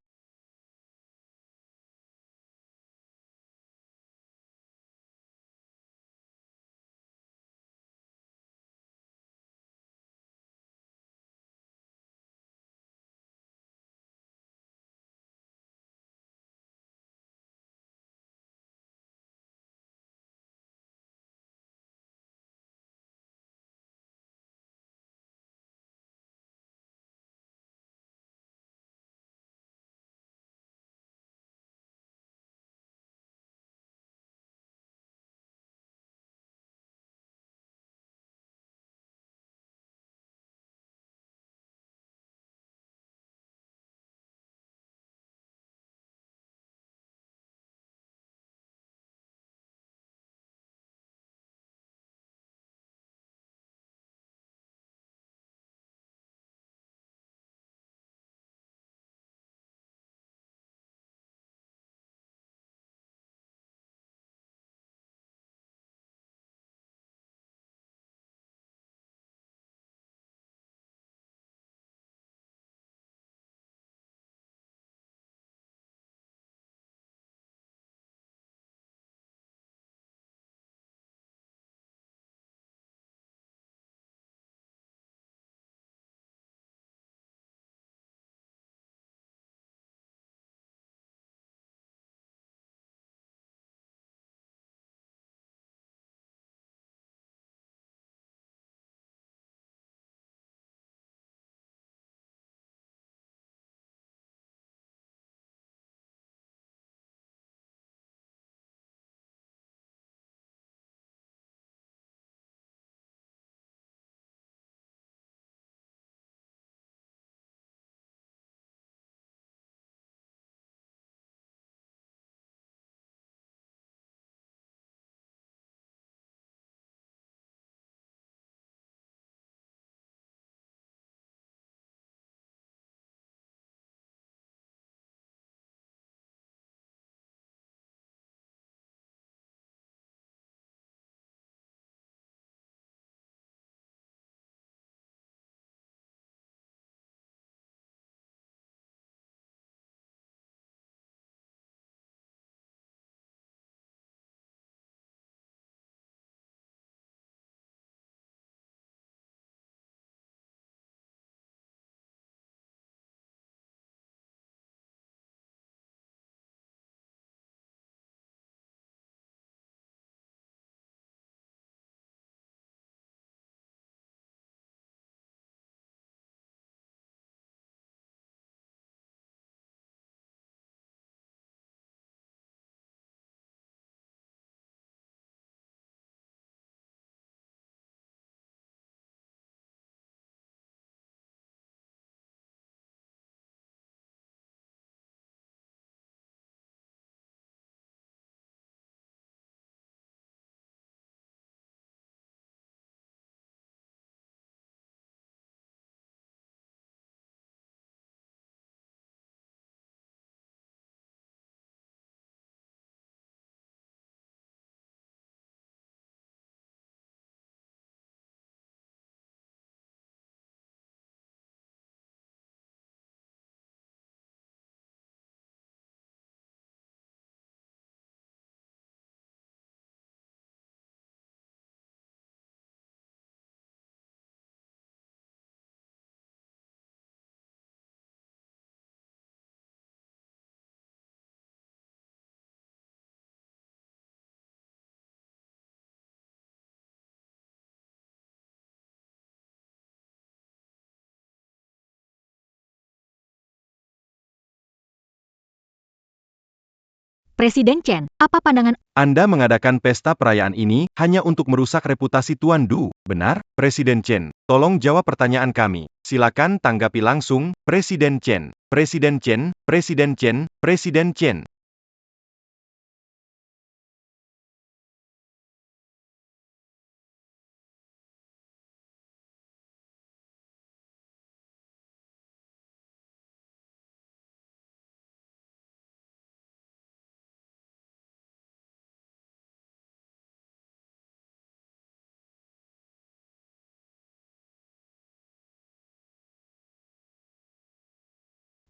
Presiden Chen, apa pandangan Anda mengadakan pesta perayaan ini hanya untuk merusak reputasi Tuan Du, benar? Presiden Chen, tolong jawab pertanyaan kami. Silakan tanggapi langsung, Presiden Chen. Presiden Chen, Presiden Chen, Presiden Chen.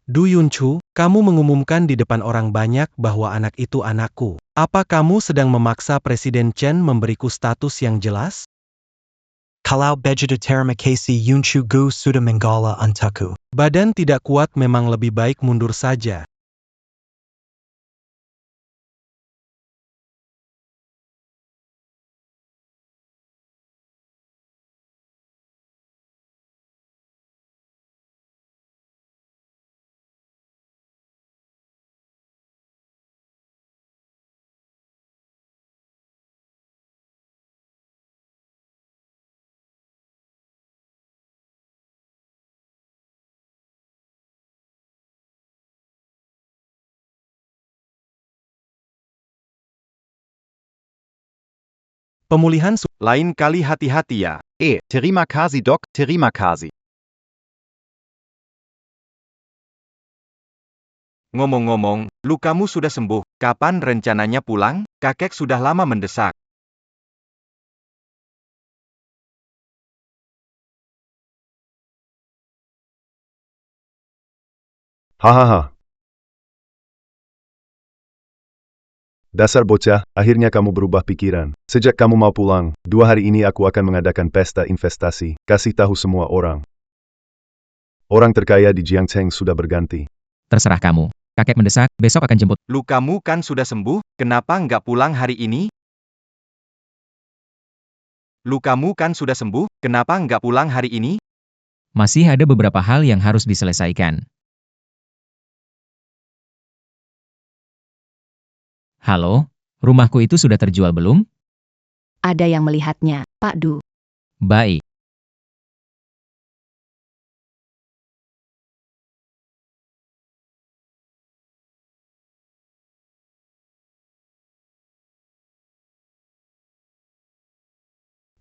Du Yunchu, kamu mengumumkan di depan orang banyak bahwa anak itu anakku. Apa kamu sedang memaksa Presiden Chen memberiku status yang jelas? Kalau begitu terima kasih Yunchu Gu sudah menggala untukku. Badan tidak kuat memang lebih baik mundur saja. Pemulihan Lain kali hati-hati ya. Terima kasih dok, terima kasih. Ngomong-ngomong, lukamu sudah sembuh. Kapan rencananya pulang? Kakek sudah lama mendesak. Hahaha. Dasar bocah, akhirnya kamu berubah pikiran. Sejak kamu mau pulang, 2 hari ini aku akan mengadakan pesta investasi. Kasih tahu semua orang. Orang terkaya di Jiangcheng sudah berganti. Terserah kamu. Kakek mendesak, besok akan jemput. Lukamu kan sudah sembuh, kenapa nggak pulang hari ini? Lukamu kan sudah sembuh, kenapa nggak pulang hari ini? Masih ada beberapa hal yang harus diselesaikan. Halo, rumahku itu sudah terjual belum? Ada yang melihatnya, Pak Du. Baik.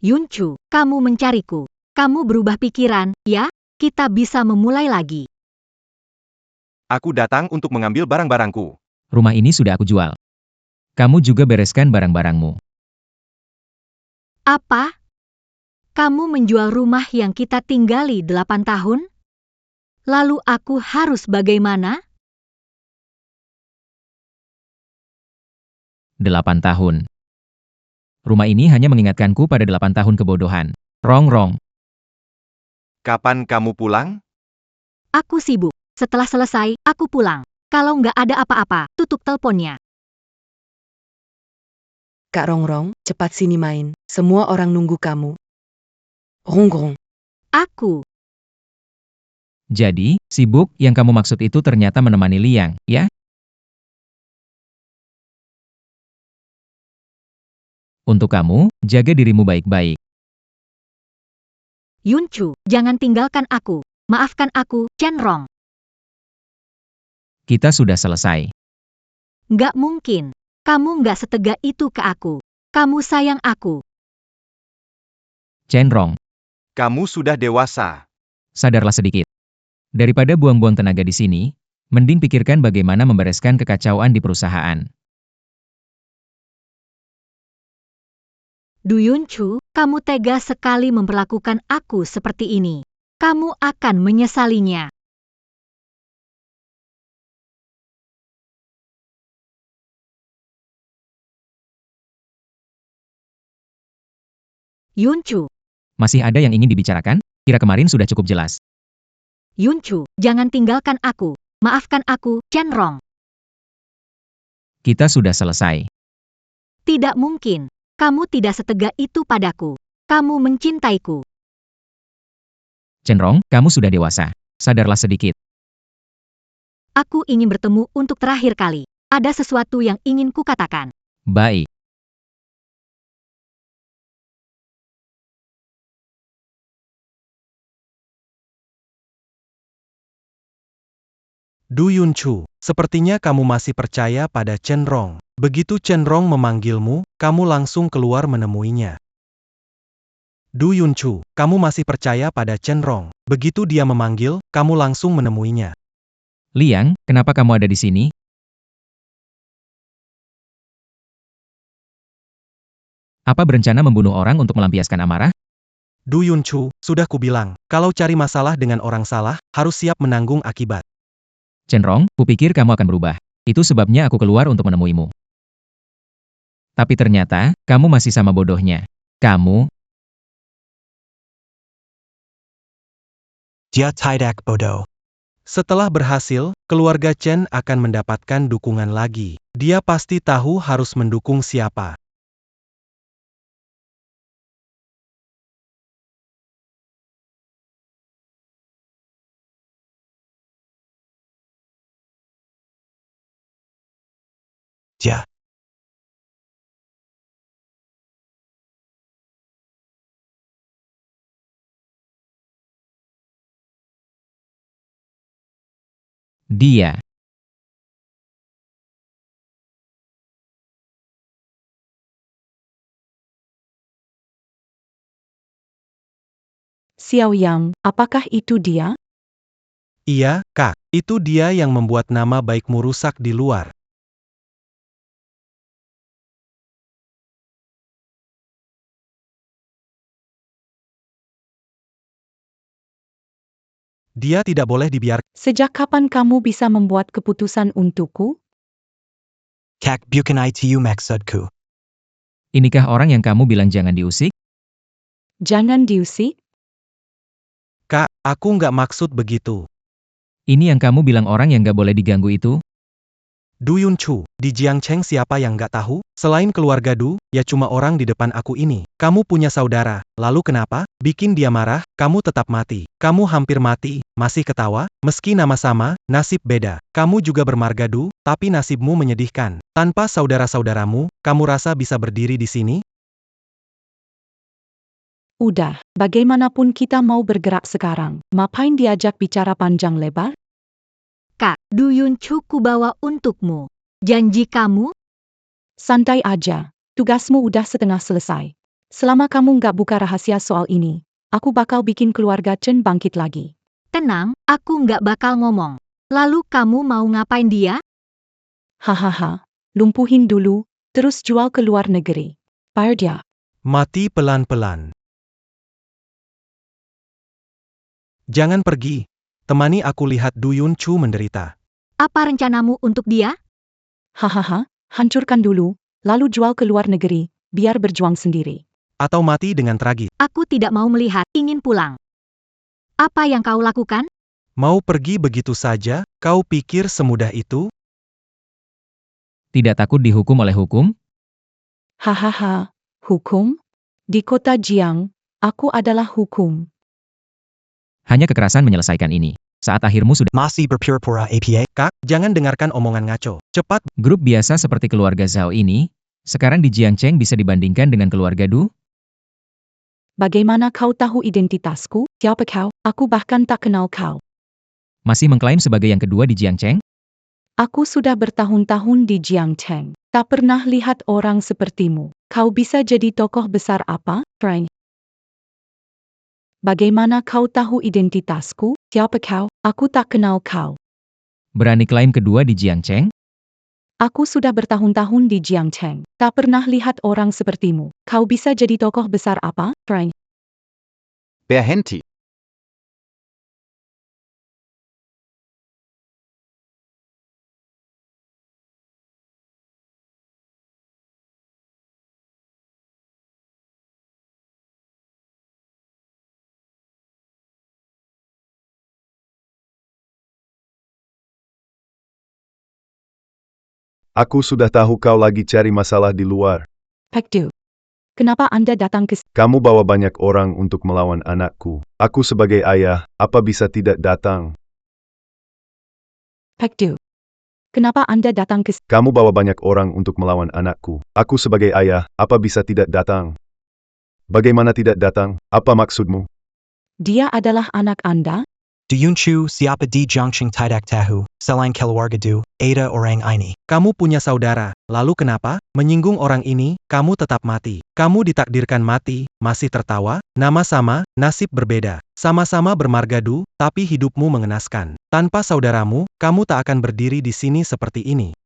Yunchu, kamu mencariku. Kamu berubah pikiran, ya? Kita bisa memulai lagi. Aku datang untuk mengambil barang-barangku. Rumah ini sudah aku jual. Kamu juga bereskan barang-barangmu. Apa? Kamu menjual rumah yang kita tinggali 8 tahun? Lalu aku harus bagaimana? 8 tahun. Rumah ini hanya mengingatkanku pada 8 tahun kebodohan. Rong. Kapan kamu pulang? Aku sibuk. Setelah selesai, aku pulang. Kalau nggak ada apa-apa, tutup teleponnya. Kak Rongrong, cepat sini main. Semua orang nunggu kamu. Rongrong. Aku. Jadi, sibuk yang kamu maksud itu ternyata menemani Liang, ya? Untuk kamu, jaga dirimu baik-baik. Yunchu, jangan tinggalkan aku. Maafkan aku, Chenrong. Kita sudah selesai. Nggak mungkin. Kamu nggak setega itu ke aku. Kamu sayang aku. Chenrong, Kamu sudah dewasa. sadarlah sedikit. Daripada buang-buang tenaga di sini, mending pikirkan bagaimana membereskan kekacauan di perusahaan. Du Yunchu, kamu tega sekali memperlakukan aku seperti ini. Kamu akan menyesalinya. Yunchu, Masih ada yang ingin dibicarakan? Kira kemarin sudah cukup jelas. Yunchu, jangan tinggalkan aku. Maafkan aku, Chenrong. Kita sudah selesai. Tidak mungkin. Kamu tidak setega itu padaku. Kamu mencintaiku. Chenrong, kamu sudah dewasa. Sadarlah sedikit. Aku ingin bertemu untuk terakhir kali. Ada sesuatu yang ingin kukatakan. Baik. Du Yunchu, sepertinya kamu masih percaya pada Chen Rong. Begitu Chen Rong memanggilmu, kamu langsung keluar menemuinya. Du Yunchu, kamu masih percaya pada Chen Rong. Begitu dia memanggil, kamu langsung menemuinya. Liang, kenapa kamu ada di sini? Apa berencana membunuh orang untuk melampiaskan amarah? Du Yunchu, sudah kubilang, kalau cari masalah dengan orang salah, harus siap menanggung akibat. Chen Rong, kupikir kamu akan berubah. Itu sebabnya aku keluar untuk menemuimu. Tapi ternyata, kamu masih sama bodohnya. Kamu, Dia tidak bodoh. Setelah berhasil, keluarga Chen akan mendapatkan dukungan lagi. Dia pasti tahu harus mendukung siapa. Dia. dia. Xiao Yang, apakah itu dia? Iya, Kak. Itu dia yang membuat nama baikmu rusak di luar. Dia tidak boleh dibiarkan. Sejak kapan kamu bisa membuat keputusan untukku? Kak bukan itu maksudku. Inikah orang yang kamu bilang jangan diusik? Jangan diusik? Kak, aku nggak maksud begitu. Ini yang kamu bilang orang yang gak boleh diganggu itu? Du Yunchu, di Jiangcheng siapa yang nggak tahu? Selain keluarga Du, ya cuma orang di depan aku ini. Kamu punya saudara, lalu kenapa? Bikin dia marah, kamu tetap mati. Kamu hampir mati, masih ketawa? Meski nama sama, nasib beda. Kamu juga bermarga Du, tapi nasibmu menyedihkan. Tanpa saudara-saudaramu, kamu rasa bisa berdiri di sini? Udah, bagaimanapun kita mau bergerak sekarang. Ngapain diajak bicara panjang lebar? Kak, Du Yunchu kubawa untukmu. Janji kamu? Santai aja, tugasmu udah setengah selesai. Selama kamu nggak buka rahasia soal ini, aku bakal bikin keluarga Chen bangkit lagi. Tenang, aku nggak bakal ngomong. Lalu kamu mau ngapain dia? Hahaha, lumpuhin dulu, terus jual ke luar negeri. Bayar dia. Mati pelan-pelan. Jangan pergi. Temani aku lihat Du Yunchu menderita. Apa rencanamu untuk dia? Hahaha, hancurkan dulu, lalu jual ke luar negeri, biar berjuang sendiri. Atau mati dengan tragis. Aku tidak mau melihat, ingin pulang. Apa yang kau lakukan? Mau pergi begitu saja? Kau pikir semudah itu? Tidak takut dihukum oleh hukum? Hahaha, hukum? Di kota Jiang, aku adalah hukum. Hanya kekerasan menyelesaikan ini. Saat akhirmu sudah. Masih berpura-pura APA. Kak, jangan dengarkan omongan ngaco. Cepat, Grup biasa seperti keluarga Zhao ini, sekarang di Jiangcheng bisa dibandingkan dengan keluarga Du? Bagaimana kau tahu identitasku? Siapa kau? Aku bahkan tak kenal kau. Masih mengklaim sebagai yang kedua di Jiangcheng? Aku sudah bertahun-tahun di Jiangcheng. Tak pernah lihat orang sepertimu. Kau bisa jadi tokoh besar apa, Frank? Bagaimana kau tahu identitasku? Siapa kau? Aku tak kenal kau. Berani klaim kedua di Jiangcheng? Aku sudah bertahun-tahun di Jiangcheng. Tak pernah lihat orang sepertimu. Kau bisa jadi tokoh besar apa, Frank? Berhenti. Aku sudah tahu kau lagi cari masalah di luar. Pekdu. Kenapa Anda datang ke sini? Kamu bawa banyak orang untuk melawan anakku. Aku sebagai ayah, apa bisa tidak datang? Pekdu. Kenapa Anda datang ke Kamu bawa banyak orang untuk melawan anakku. Aku sebagai ayah, apa bisa tidak datang? Bagaimana tidak datang? Apa maksudmu? Dia adalah anak Anda? Duyunchu siapa di Jiangqing tidak tahu, selain keluarga Du, ada orang ini. Kamu punya saudara, lalu kenapa? Menyinggung orang ini, kamu tetap mati. Kamu ditakdirkan mati, masih tertawa, nama sama, nasib berbeda. Sama-sama bermargadu, tapi hidupmu mengenaskan. Tanpa saudaramu, kamu tak akan berdiri di sini seperti ini.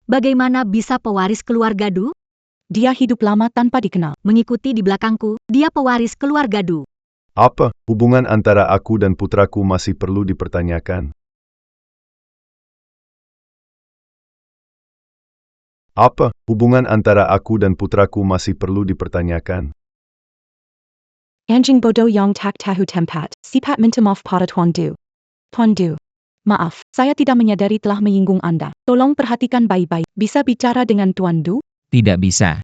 Bagaimana bisa pewaris keluarga Du? Dia hidup lama tanpa dikenal. Mengikuti di belakangku, dia pewaris keluarga Du. Apa hubungan antara aku dan putraku masih perlu dipertanyakan? Apa hubungan antara aku dan putraku masih perlu dipertanyakan? Anjing bodoh yang tak tahu tempat. Sifat minta maaf pada Tuan Du. Tuan Du. Maaf, saya tidak menyadari telah menyinggung Anda. Tolong perhatikan baik-baik. Bisa bicara dengan Tuan Du? Tidak bisa.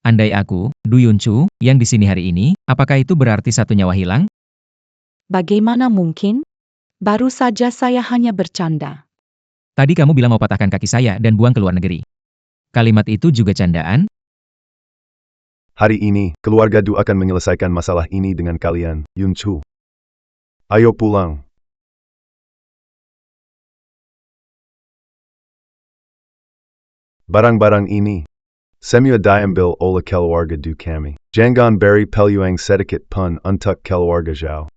Andai aku, Duyunchu, yang di sini hari ini, apakah itu berarti satu nyawa hilang? Bagaimana mungkin? Baru saja saya hanya bercanda. Tadi kamu bilang mau patahkan kaki saya dan buang ke luar negeri. Kalimat itu juga candaan? Hari ini, keluarga Du akan menyelesaikan masalah ini dengan kalian, Yunchu. Ayo pulang. Barang-barang ini semua diambil oleh keluarga Du kami. Jangan beri peluang sedikit pun untuk keluarga Zhao.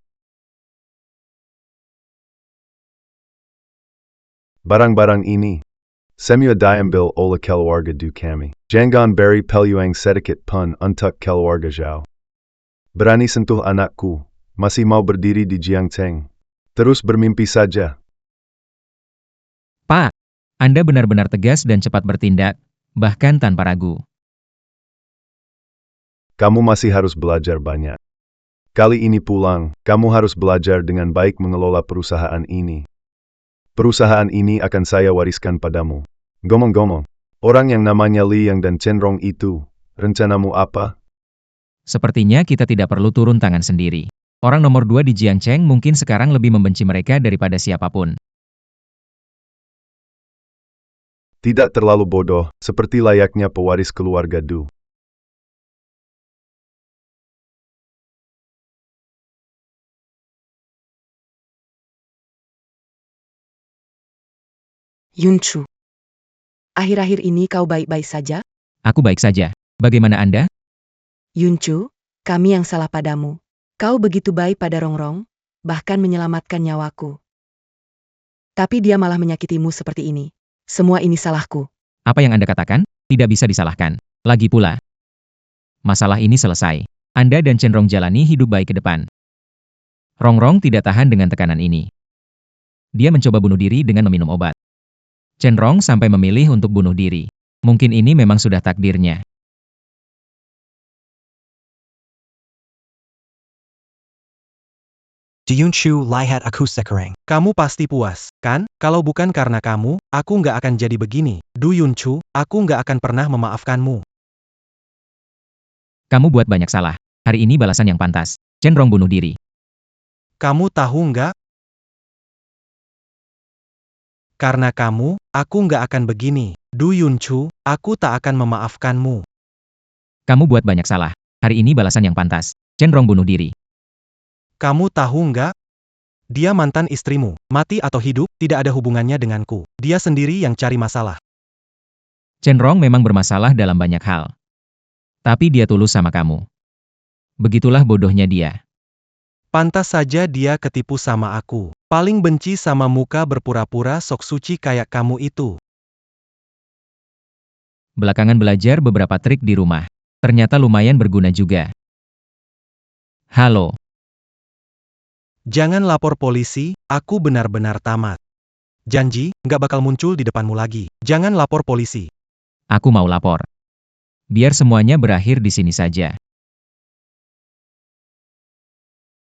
Barang-barang ini semua diambil oleh keluarga Du kami. Jangan beri peluang sedikit pun untuk keluarga Zhao. Berani sentuh anakku, masih mau berdiri di Jiangcheng. Terus bermimpi saja. Pak, Anda benar-benar tegas dan cepat bertindak, bahkan tanpa ragu. Kamu masih harus belajar banyak. Kali ini pulang, kamu harus belajar dengan baik mengelola perusahaan ini. Perusahaan ini akan saya wariskan padamu. Ngomong-ngomong, orang yang namanya Li Yang dan Chenrong itu, rencanamu apa? Sepertinya kita tidak perlu turun tangan sendiri. Orang nomor 2 di Jiangcheng mungkin sekarang lebih membenci mereka daripada siapapun. Tidak terlalu bodoh, seperti layaknya pewaris keluarga Du. Yunchu. Akhir-akhir ini kau baik-baik saja? Aku baik saja. Bagaimana Anda? Yunchu, kami yang salah padamu. Kau begitu baik pada Rongrong, bahkan menyelamatkan nyawaku. Tapi dia malah menyakitimu seperti ini. Semua ini salahku. Apa yang Anda katakan? Tidak bisa disalahkan. Lagi pula, masalah ini selesai. Anda dan Chenrong jalani hidup baik ke depan. Rongrong tidak tahan dengan tekanan ini. Dia mencoba bunuh diri dengan meminum obat. Chenrong sampai memilih untuk bunuh diri. Mungkin ini memang sudah takdirnya. Duyunchu lihat aku sekarang. Kamu pasti puas, kan? Kalau bukan karena kamu, aku nggak akan jadi begini. Du Yunchu, aku nggak akan pernah memaafkanmu. Kamu buat banyak salah. Hari ini balasan yang pantas. Chenrong bunuh diri. Kamu tahu nggak? Karena kamu, aku nggak akan begini. Du Yunchu, aku tak akan memaafkanmu. Kamu buat banyak salah. Hari ini balasan yang pantas. Chenrong bunuh diri. Kamu tahu nggak? Dia mantan istrimu. Mati atau hidup, tidak ada hubungannya denganku. Dia sendiri yang cari masalah. Chenrong memang bermasalah dalam banyak hal. Tapi dia tulus sama kamu. Begitulah bodohnya dia. Pantas saja dia ketipu sama aku. Paling benci sama muka berpura-pura sok suci kayak kamu itu. Belakangan belajar beberapa trik di rumah. Ternyata lumayan berguna juga. Halo. Jangan lapor polisi, aku benar-benar tamat. Janji, nggak bakal muncul di depanmu lagi. Jangan lapor polisi. Aku mau lapor. Biar semuanya berakhir di sini saja.